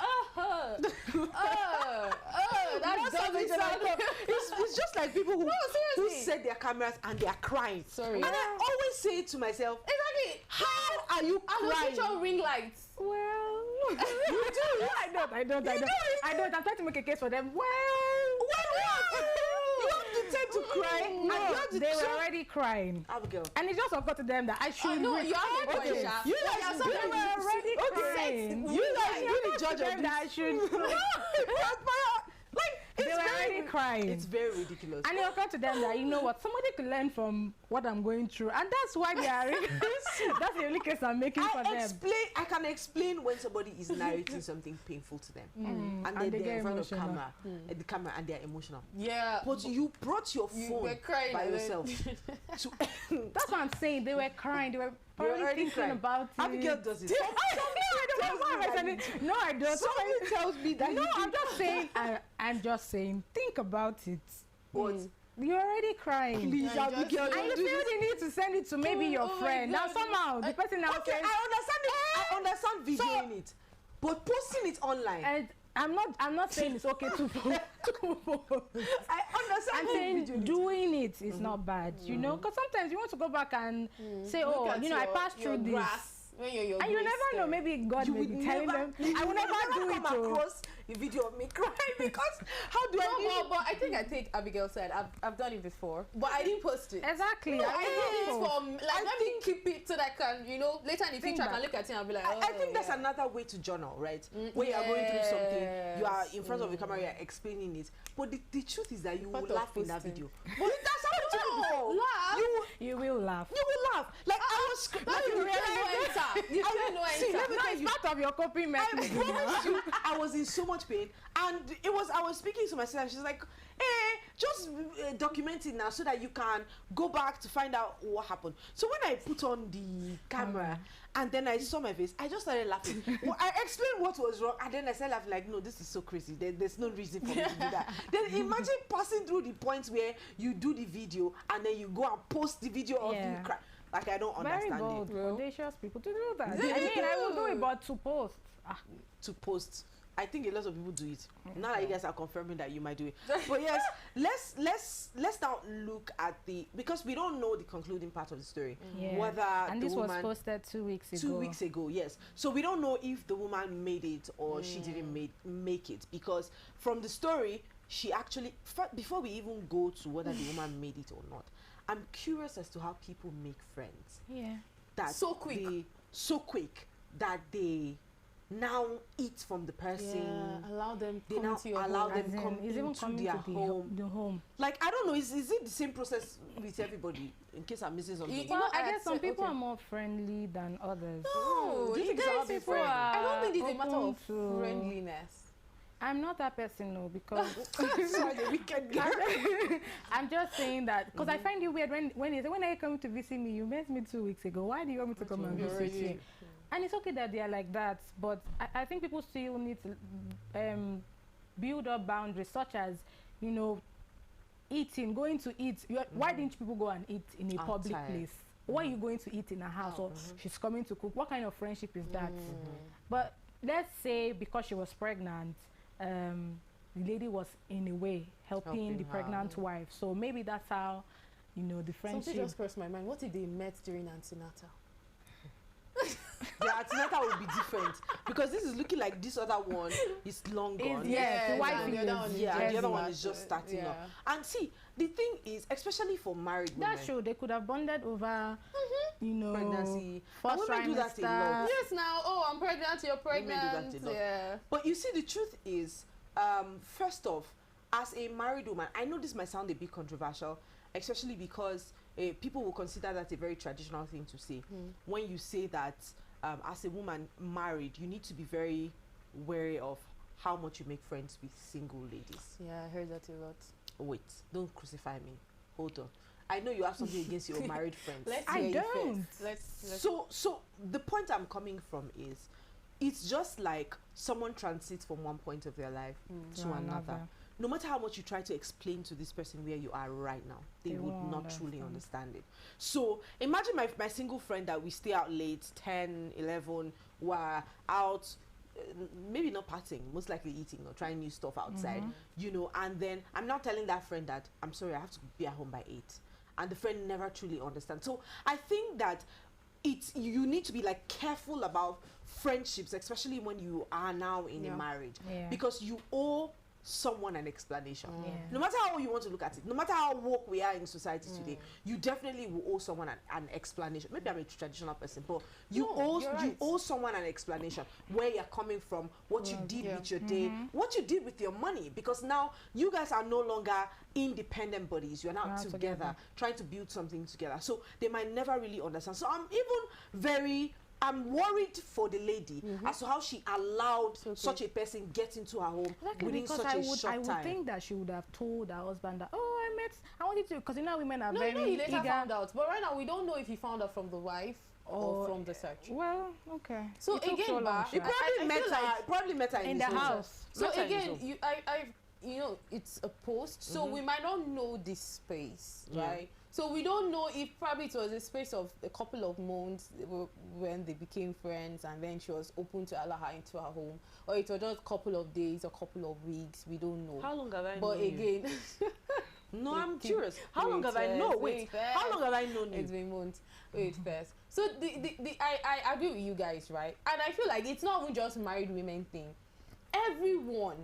that's it's just like people who set their cameras and they are crying. Sorry. And I always say to myself, exactly, how are you crying? I will switch on ring lights. Well, you do. I don't. I'm trying to make a case for them. Well, you have to tend to cry. No, they were already crying. Abigail. And it just occurred to them that I should. No, you have a question. You guys were already crying. You guys really judge them that I should. They were already crying. It's very ridiculous. And it occurred to them that, you know what, somebody could learn from what I'm going through. And that's why they are that's the only case I'm making for them. I can explain when somebody is narrating something painful to them. And then they're in front of the camera and they're emotional. Yeah. But you brought your phone by yourself. That's what I'm saying. They were crying. They were already thinking about it. Abigail does it. No, I don't. Something tells me that. No, I'm just saying. I'm just saying. Think about it. What? You're already crying. Please, Abigail, and you feel the need to send it to maybe your friend. Now somehow the person now okay, says, I understand it. I understand videoing it, but posting it online. And I'm not saying it's okay to post. I understand. I'm saying doing it is not bad, you know, because sometimes you want to go back and say, oh, you know, I passed through this. When you're and you never know, maybe God may be telling them. I will never do it. Come across a video of me crying because how do I but I think Abigail said I've done it before, but I didn't post it. Exactly. No, I did it for like let me keep it so that I can, you know, later in the future I can look at it and be like, I think that's another way to journal, right? When you are going through something, you are in front of the camera, you are explaining it. But the truth is that you will laugh in that video. But that's happened to me before. Laugh. You will laugh. You will laugh. Like I was You really know See, let me tell you, part of your coping mechanism. I promise you, I was in so much pain, and I was speaking to my sister, and she's like, just document it now so that you can go back to find out what happened. So when I put on the camera and then I saw my face, I just started laughing. Well, I explained what was wrong, and then I started laughing like, no, this is so crazy. There's no reason for me to do that. Then imagine passing through the points where you do the video and then you go and post the video of you cry. Like, I don't understand Very bold, it. audacious people to do that. I mean, I will do it, but to post. To post. I think a lot of people do it. Now that you guys are confirming that you might do it. But yes, let's now look at because we don't know the concluding part of the story. Yeah. Whether and the this woman, was posted 2 weeks ago. 2 weeks ago, yes. So we don't know if the woman made it or she didn't make it, because from the story, she actually, before we even go to whether the woman made it or not, I'm curious as to how people make friends. Yeah. That so quick that they now eat from the person. Yeah, allow them they now to your allow home. them come into their home. Like, I don't know, is it the same process with everybody? In case I'm missing something. Well, I guess some people are more friendly than others. No, do you think it's people are, I don't think it's a matter of friendliness. I'm not that person, no, because sorry, the wicked girl. I'm just saying that because I find it weird when they say, when are you coming to visit me? You met me 2 weeks ago. Why do you want me to come and visit you? And it's okay that they are like that, but I think people still need to build up boundaries, such as, you know, eating, going to eat. Why didn't people go and eat in a public place? Why are you going to eat in a house? Or she's coming to cook? What kind of friendship is that? But let's say because she was pregnant, the lady was in a way helping the pregnant wife. So maybe that's how, you know, the friendship. Something just crossed my mind. What if they met during antenatal? The antenatal will be different, because this is looking like this other one is long gone. The wife the other one is just starting up. And see, the thing is, especially for married women, that's true. They could have bonded over, you know, pregnancy. First women do that a lot. Yes, now, oh, I'm pregnant, you're pregnant. Women do that a lot. Yeah. But you see, the truth is, first off, as a married woman, I know this might sound a bit controversial, especially because people will consider that a very traditional thing to say. When you say that as a woman married, you need to be very wary of how much you make friends with single ladies. Yeah, I heard that a lot. Wait, don't crucify me. Hold on. I know you have something against your married friends. I don't. So the point I'm coming from is, it's just like someone transits from one point of their life to another. No matter how much you try to explain to this person where you are right now, they would not truly understand it. So imagine my single friend that we stay out late, 10, 11, we're out, maybe not partying, most likely eating or trying new stuff outside, you know, and then I'm now telling that friend that, I'm sorry, I have to be at home by 8. And the friend never truly understands. So I think that you need to be like careful about friendships, especially when you are now in a marriage, because you owe someone an explanation. No matter how you want to look at it, no matter how woke we are in society today, you definitely will owe someone an explanation. Maybe I'm a traditional person, but you owe someone an explanation, where you're coming from, what you did with your day, what you did with your money, because now you guys are no longer independent bodies. You're now together trying to build something together. So they might never really understand. So I'm worried for the lady as to how she allowed such a person get into her home within such a short time. I would think that she would have told her husband that, oh, I wanted to, because you know women are no, very he later eager. found out. But right now, we don't know if he found out from the wife or from the search. Well, okay. So again, he probably met her in the house. So again, you know, it's a post, so we might not know this space, right? So we don't know if probably it was a space of a couple of months when they became friends, and then she was open to allow her into her home, or it was just a couple of days or couple of weeks. We don't know. How long have I But known again, no, I'm curious. How long have I known? Wait, how long have I known you? It's been months. Wait first. So I agree with you guys, right? And I feel like it's not even just married women thing. Everyone,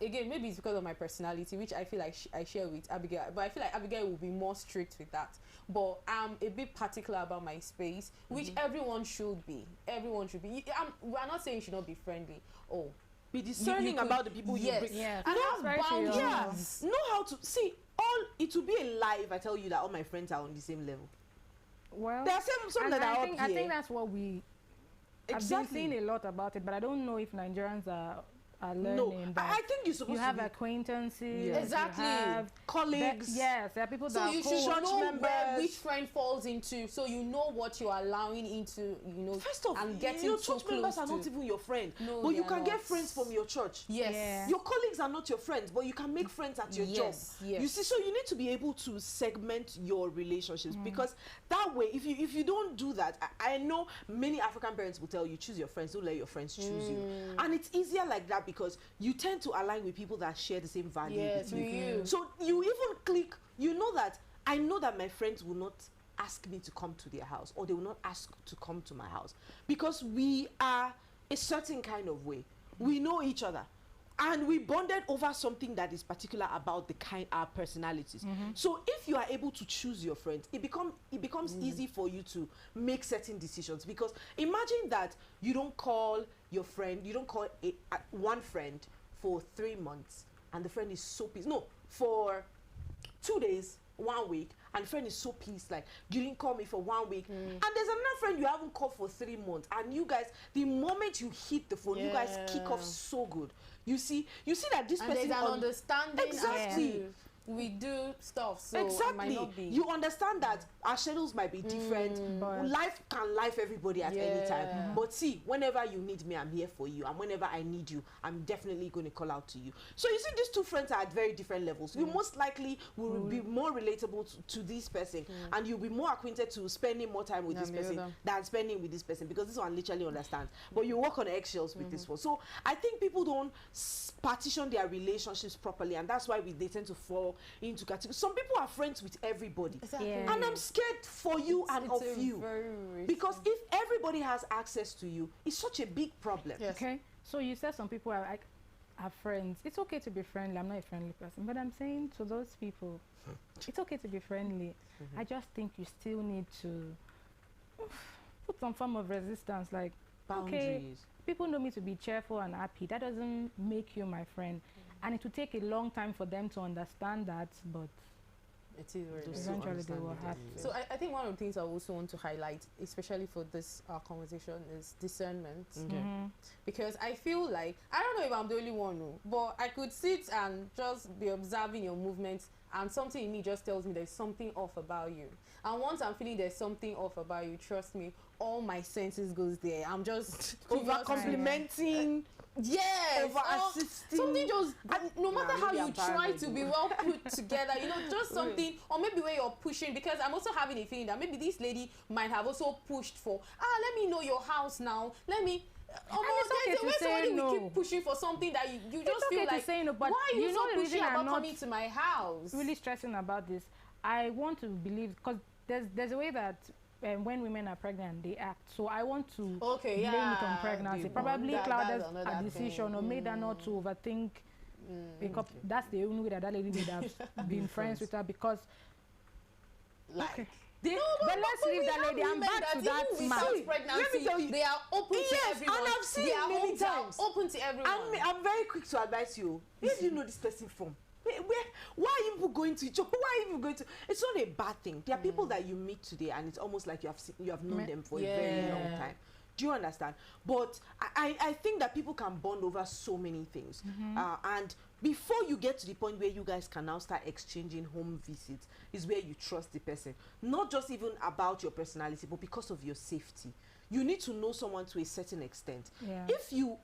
again, maybe it's because of my personality, which I feel like I share with Abigail, but I feel like Abigail will be more strict with that. But I'm a bit particular about my space, which everyone should be. Everyone should be. We're not saying you should not be friendly. Be discerning about the people you bring. Yes. And have boundaries. Know how to see. It will be a lie if I tell you that all my friends are on the same level. Well, there are some that are up here. I think that's what we. I've been seeing a lot about it, but I don't know if Nigerians are learning. No, that I think you're supposed to have acquaintances. Yeah. Exactly. You have colleagues. Yes, there are people that so are you should know where which friend falls into, so you know what you're allowing into, you know. First off, and getting your too church members are not even your friend, but you can get friends from your church. Yes. Yeah. Your colleagues are not your friends, but you can make friends at your job. Yes. You see, so you need to be able to segment your relationships, because that way, if you don't do that, I know many African parents will tell you, choose your friends, don't let your friends choose you. And it's easier like that because you tend to align with people that share the same value with you. So you even click, you know that I know that my friends will not ask me to come to their house, or they will not ask to come to my house, because we are a certain kind of way. We know each other, and we bonded over something that is particular about our personalities. So if you are able to choose your friends, it becomes easy for you to make certain decisions, because imagine that you don't call your friend, you don't call one friend for 3 months, and the friend is so pissed. No, for 2 days, 1 week, and the friend is so pissed, like, you didn't call me for 1 week. And there's another friend you haven't called for 3 months, and you guys, the moment you hit the phone, you guys kick off so good. You see that this person... there's an understanding. Exactly. We do stuff, so exactly. it might not be. You understand that our schedules might be different. Life can life everybody at any time. But see, whenever you need me, I'm here for you. And whenever I need you, I'm definitely going to call out to you. So you see, these two friends are at very different levels. You most likely will be more relatable to this person. And you'll be more acquainted to spending more time with this person than spending with this person, because this one literally understands. But you work on eggshells with this one. So I think people don't partition their relationships properly, and that's why they tend to fall into categories. Some people are friends with everybody, and I'm scared for you and of you, because if everybody has access to you, it's such a big problem. Okay, so you said some people are friends. It's okay to be friendly. I'm not a friendly person, but I'm saying to those people, it's okay to be friendly. I just think you still need to put some form of resistance, like boundaries. Okay, people know me to be cheerful and happy. That doesn't make you my friend. And it will take a long time for them to understand that, but it is eventually they will have to. So I think one of the things I also want to highlight, especially for this conversation, is discernment. Because I feel like, I don't know if I'm the only one, but I could sit and just be observing your movements, and something in me just tells me there's something off about you. And once I'm feeling there's something off about you, trust me, all my senses goes there. I'm just over complimenting. Yes, over assisting. Something just, no matter how you try to be well put together, you know, just something, or maybe where you're pushing, because I'm also having a feeling that maybe this lady might have also pushed for, let me know your house now, let me, it's okay to say no. We keep pushing for something that you just feel like, say no, but why are you so the pushy about coming to my house? Really stressing about this. I want to believe, because there's a way that when women are pregnant, they act. So I want to blame it on pregnancy. Probably clouded a decision or made her not to overthink. Because that's the only way that lady would have been friends with her, because... Like... but let's leave that lady. I'm back to that man. Let me tell you, they are open to everyone. And I've seen it many times. Open to everyone. I'm very quick to advise you. Where do you know this person from? Why are you going to each other? Why are you going to? It's not a bad thing. There are people that you meet today, and it's almost like you have known them for a very long time. Do you understand? But I think that people can bond over so many things, and before you get to the point where you guys can now start exchanging home visits, is where you trust the person. Not just even about your personality, but because of your safety. You need to know someone to a certain extent. Yeah. If you,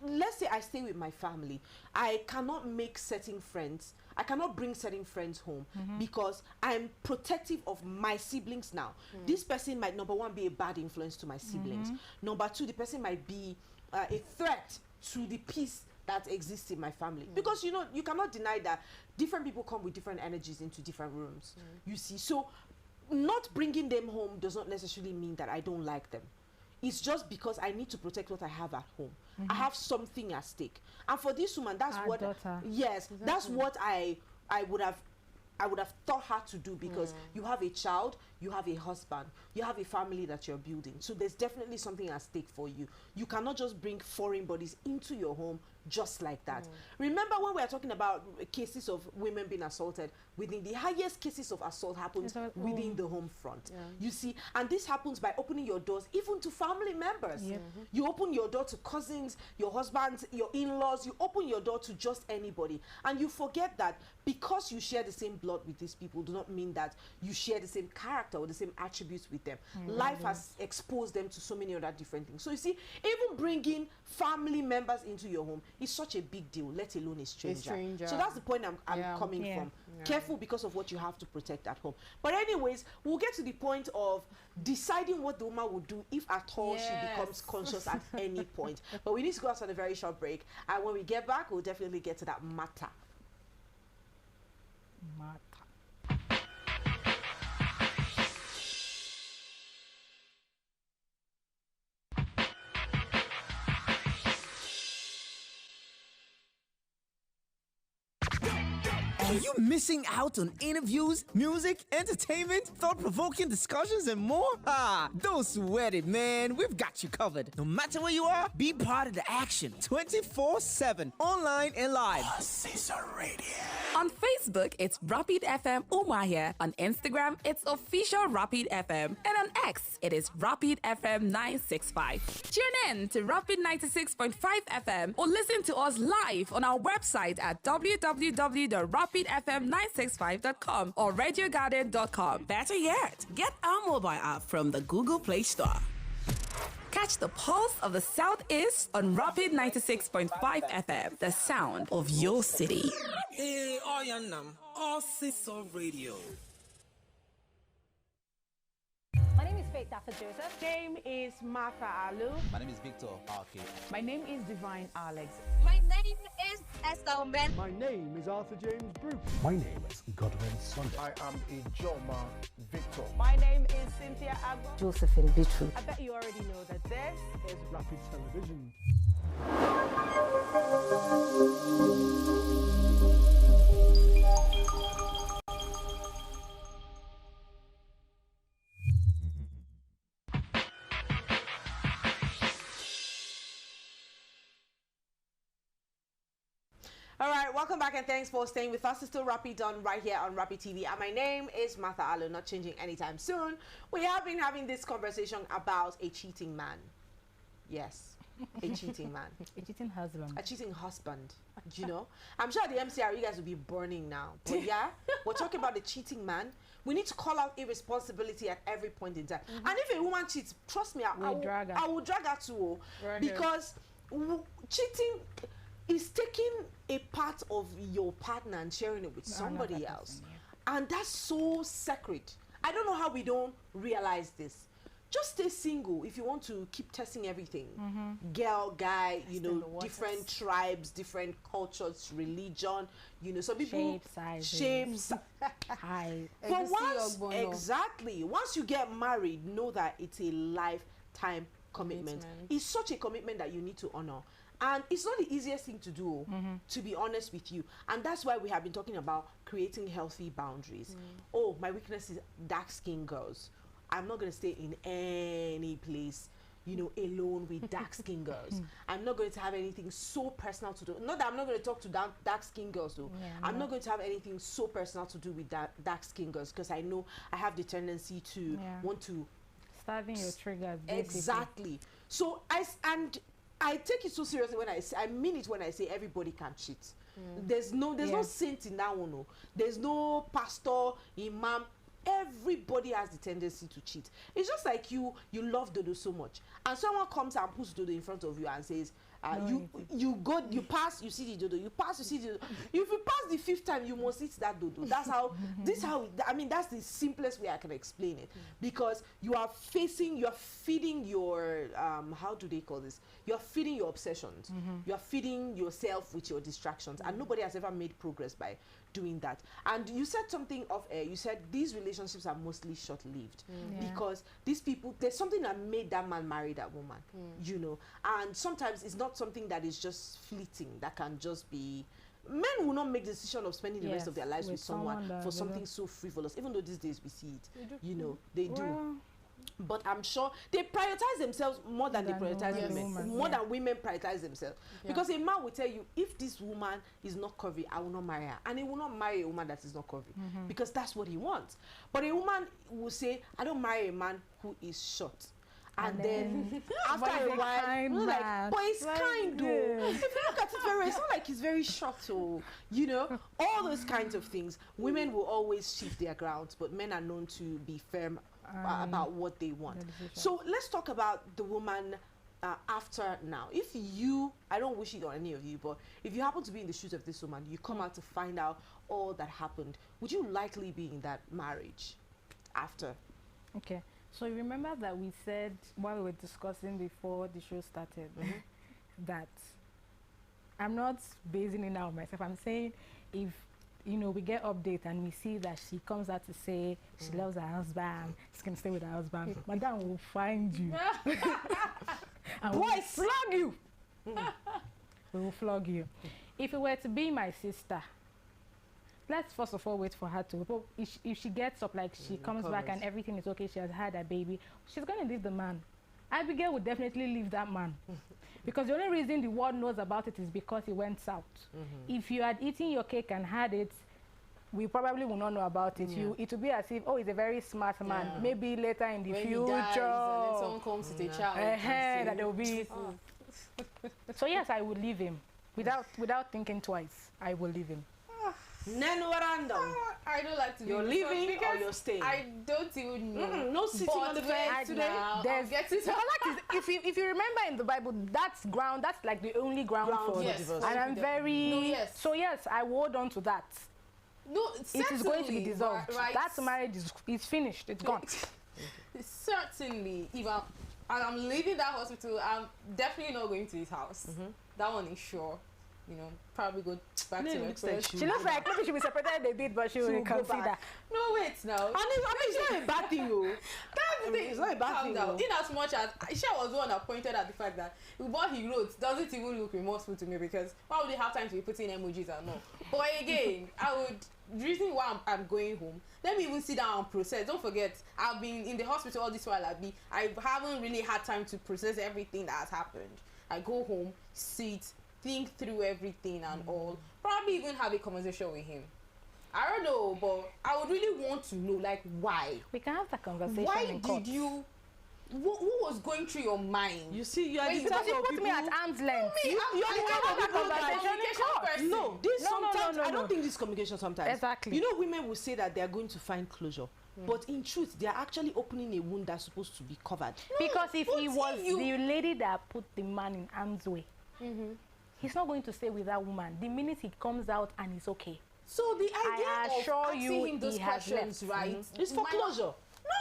let's say I stay with my family, I cannot make certain friends, I cannot bring certain friends home because I'm protective of my siblings now. This person might, number one, be a bad influence to my siblings. Number two, the person might be a threat to the peace that exists in my family. Because, you know, you cannot deny that different people come with different energies into different rooms. You see, so not bringing them home does not necessarily mean that I don't like them. It's just because I need to protect what I have at home. I have something at stake. And for this woman, that's Our what daughter. Yes, that's what I would have taught her to do, because you have a child, you have a husband, you have a family that you're building. So there's definitely something at stake for you. You cannot just bring foreign bodies into your home just like that. Remember when we are talking about cases of women being assaulted, within the highest cases of assault happens within the home front. You see, and this happens by opening your doors even to family members. You open your door to cousins, your husbands, your in-laws, you open your door to just anybody. And you forget that because you share the same blood with these people do not mean that you share the same character or the same attributes with them. Life has exposed them to so many other different things. So you see, even bringing family members into your home is such a big deal, let alone a stranger. So that's the point I'm coming from. Careful because of what you have to protect at home. But anyways, we'll get to the point of deciding what the woman will do if at all she becomes conscious at any point. But we need to go out on a very short break. And when we get back, we'll definitely get to that matter. Are you missing out on interviews, music, entertainment, thought-provoking discussions, and more? Don't sweat it, man. We've got you covered. No matter where you are, be part of the action 24/7, online and live. Caesar Radio. On Facebook, it's Rapid FM Umahia. On Instagram, it's official Rapid FM. And on X, it is Rapid FM 965. Tune in to Rapid 96.5 FM or listen to us live on our website at www.rapidfm965.com or radiogarden.com. Better yet, get our mobile app from the Google Play Store. Catch the pulse of the Southeast on Rapid 96.5 FM, the sound of your city. Hey, Oyanam, Caesar Radio. My name is Faith Daffa Joseph. Name is Martha Alu. My name is Victor Arke. My name is Divine Alex. My name is Estelle Men. My name is Arthur James Brooks. My name is Godwin Sunday. I am Ijoma Victor. My name is Cynthia Agbo. Josephine Bichu. I bet you already know that this is Rapid Television. All right, welcome back and thanks for staying with us. It's still Rapid Done right here on Rapid TV. And my name is Martha Alu, not changing anytime soon. We have been having this conversation about a cheating man. Yes, a cheating man. A cheating husband. A cheating husband, do you know? I'm sure at the MCR you guys will be burning now. But yeah, we're talking about the cheating man. We need to call out irresponsibility at every point in time. And if a woman cheats, trust me, I will drag her too. Because cheating is taking a part of your partner and sharing it with somebody else. And that's so sacred. I don't know how we don't realize this. Just stay single if you want to keep testing everything. Girl, guy, you know, different tribes, different cultures, religion, you know, some people shapes, height. But once you get married, know that it's a lifetime commitment. It's such a commitment that you need to honor. And it's not the easiest thing to do, to be honest with you. And that's why we have been talking about creating healthy boundaries. Oh, my weakness is dark-skinned girls. I'm not going to stay in any place, you know, alone with dark-skinned girls. I'm not going to have anything so personal to do. Not that I'm not going to talk to dark-skinned girls, though. I'm not going to have anything so personal to do with dark-skinned girls, because I know I have the tendency to want to... Starving your triggers. Exactly. So, and I take it so seriously when I mean it when I say everybody can cheat. There's no saint in that one. No. There's no pastor, imam. Everybody has the tendency to cheat. It's just like you love dodo so much, and someone comes and puts dodo in front of you and says, you pass, you see the dodo, you pass, you see the dodo. If you pass the 5th time, you must eat that dodo. That's how I mean, that's the simplest way I can explain it, because you're feeding your how do they call this, you're feeding your obsessions, you're feeding yourself with your distractions, and nobody has ever made progress by doing that. And you said something of air, you said these relationships are mostly short-lived, because these people, there's something that made that man marry that woman, you know, and sometimes it's not something that is just fleeting, that can just be. Men will not make the decision of spending the rest of their lives with someone for something so frivolous, even though these days we see it, you know, they do. But I'm sure they prioritize themselves more than they prioritize women. More than women prioritize themselves. Because a man will tell you, if this woman is not curvy, I will not marry her. And he will not marry a woman that is not curvy. Because that's what he wants. But a woman will say, I don't marry a man who is short. And then after a while, like, but it's kind though. If you look at it very, it's not like he's very short, or you know, all those kinds of things. Women will always shift their grounds, but men are known to be firm about what they want. So let's talk about the woman after now. If you, I don't wish it on any of you, but if you happen to be in the shoes of this woman, you come out to find out all that happened, would you likely be in that marriage after? Okay. So you remember that we said while we were discussing before the show started that I'm not basing it out myself. I'm saying if you know we get update and we see that she comes out to say she loves her husband, she's gonna stay with her husband, Madam will find you. And boy, flog you. We will flog you. If it were to be my sister, let's first of all wait for her to. If she gets up, like she comes back and everything is okay, she has had a baby, she's going to leave the man. Abigail would definitely leave that man. Because the only reason the world knows about it is because it went south. If you had eaten your cake and had it, we probably will not know about it. It would be as if, oh, he's a very smart man. Maybe later in the future. He dies and then someone comes with a child. That there will be. So yes, I would leave him. Without thinking twice, I will leave him. I don't like to. You're leaving or you're staying? I don't even know. No sitting on the fence today. If you remember in the Bible, that's like the only ground for divorce. And I'm very so yes, I will hold on to that. No, it is going to be dissolved. Right? That marriage is finished. It's gone. Certainly, if I'm leaving that hospital, I'm definitely not going to his house. That one is sure. You know, probably go back to her place. She looks like maybe she'll be separated a bit, but she will consider. No, wait now. I mean, it's not a bad thing, though. That's the thing. It's not a bad thing, though. In as much as Aisha was the one that pointed at the fact that what he wrote doesn't even look remorseful to me, because why would they have time to be putting emojis and all? But again, the reason why I'm going home, let me even sit down and process. Don't forget, I've been in the hospital all this while. I haven't really had time to process everything that has happened. I go home, sit, think through everything and all. Probably even have a conversation with him. I don't know, but I would really want to know, like, why. We can have that conversation. Why did you? What was going through your mind? You see, you are the type of people. Me at arm's length. You are the kind of people that no, this sometimes I don't think this communication sometimes. Exactly. You know, women will say that they are going to find closure. But in truth, they are actually opening a wound that's supposed to be covered. Because if he was the lady that put the man in harm's way, he's not going to stay with that woman the minute he comes out and he's okay. So the idea of asking him those questions, right? It's for closure.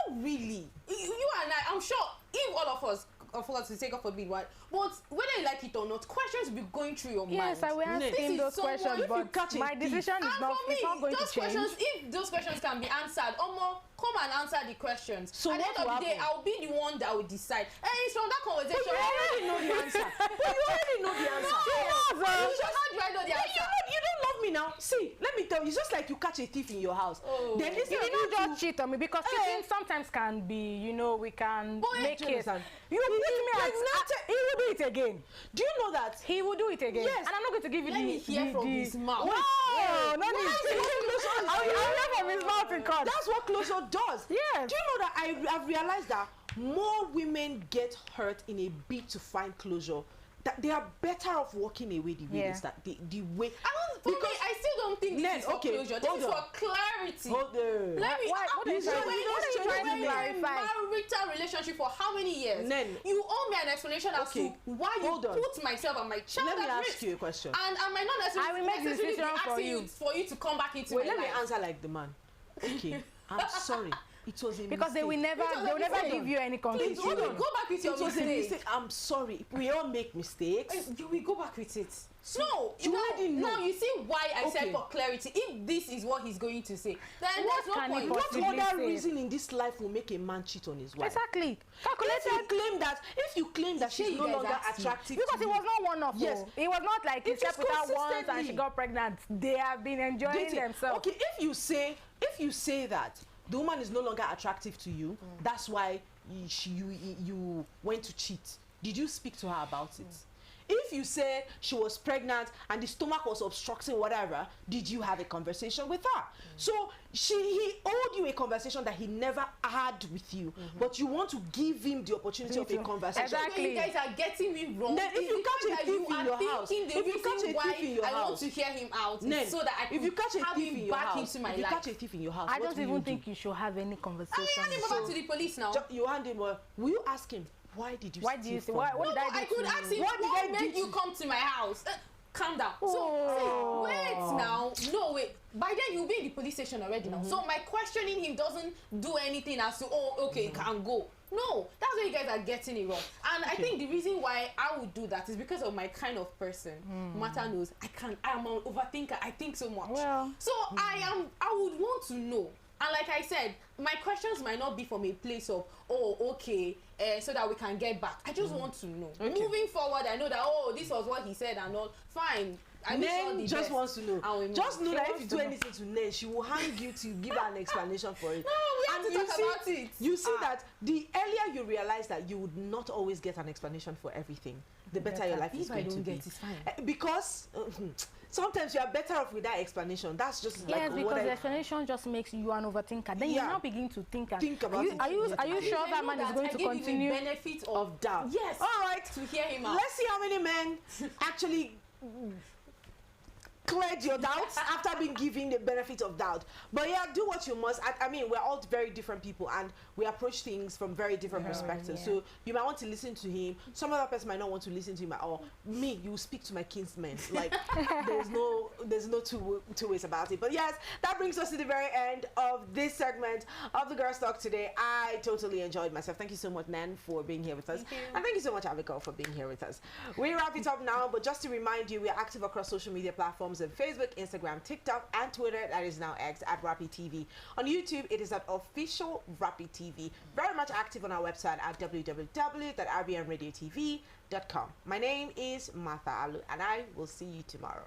Not really. You and I, I'm sure, if all of us, to take off a bit, right? But whether you like it or not, questions will be going through your mind. Yes, I will ask him those questions, but my decision is not going to change. If those questions can be answered, come and answer the questions. So at the end of the day, I'll be the one that will decide. And it's from that conversation. But you already know the answer. But you already know the answer. How do I know the answer? You don't love me now. See, let me tell you, it's just like you catch a thief in your house. Then you did not just cheat on me, because cheating sometimes can be, you know, we can make it. You put me at he will do it again. Do you know that? He will do it again. Yes. And I'm not going to give you Let me hear from his mouth. No, not I'll hear from his mouth in court. That's what closure does. Yes. Do you know that I've realized that more women get hurt in a bid to find closure that they are better off walking away the way they start. The way. I still don't think this is for closure. This is for clarity. Hold on. Let me. What are you trying to clarify? Marital relationship for how many years? You owe me an explanation as to why you put myself and my child at risk. Let me ask you a question. And I might not necessarily be asking for you to come back into my life. Let me answer like the man. Okay, I'm sorry. It was a because mistake. They will never give you any conclusion. Please, hold on. Go back with your mistake. It was a mistake. I'm sorry. We all make mistakes. You will go back with it. No, now you see why I said for clarity. If this is what he's going to say, then there's no point. What other reason in this life will make a man cheat on his wife? Exactly. If you claim that she's no longer attractive, because it was not one of them. It was not like he slept with her once and she got pregnant. They have been enjoying themselves. Okay, if you say that the woman is no longer attractive to you, that's why you went to cheat. Did you speak to her about it? If you say she was pregnant and the stomach was obstructing whatever, did you have a conversation with her? So he owed you a conversation that he never had with you, but you want to give him the opportunity of a conversation. Exactly. You guys are getting me wrong. Then if you catch a thief in your house, I want to hear him out, so that I can have him back into my life. If you catch a thief in your house, I don't even think you should have any conversation. I mean, hand him over to the police now. You hand him. Will you ask him? Why did you? What did I could ask him. What made you come to my house? Calm down. So wait now. No, wait. By then you'll be in the police station already now. So my questioning him doesn't do anything as to you can go. No, that's where you guys are getting it wrong. And I think the reason why I would do that is because of my kind of person. Martha knows I am an overthinker. I think so much. So I would want to know. And like I said, my questions might not be from a place of, so that we can get back. I just want to know. Moving forward, I know that, this was what he said and all. Fine. Nen just wants to know. Just know that if you do anything to Nen, she will hang you to give her an explanation for it. No, we have to talk about it. You see that the earlier you realize that you would not always get an explanation for everything, the better your life is going to be. It's fine. Because sometimes you are better off with that explanation. That's just because the explanation just makes you an overthinker. Then you now begin to think about it. Are you sure that man is going to continue? Benefit of doubt. Yes. All right. To hear him out. Let's see how many men actually cleared your doubts after being given the benefit of doubt. But yeah, do what you must. I mean, we're all very different people and we approach things from very different perspectives. So you might want to listen to him. Some other person might not want to listen to him at all. Me, you speak to my kinsmen. Like there's no two ways about it. But yes, that brings us to the very end of this segment of the Girls Talk today. I totally enjoyed myself. Thank you so much, Nan, for being here with us. And thank you so much, Abigail, for being here with us. We wrap it up now, but just to remind you, we are active across social media platforms and Facebook, Instagram, TikTok, and Twitter. That is now X at Rappy TV. On YouTube, it is at Official Rappy TV. Very much active on our website at www.rbnradiotv.com. My name is Martha Alu, and I will see you tomorrow.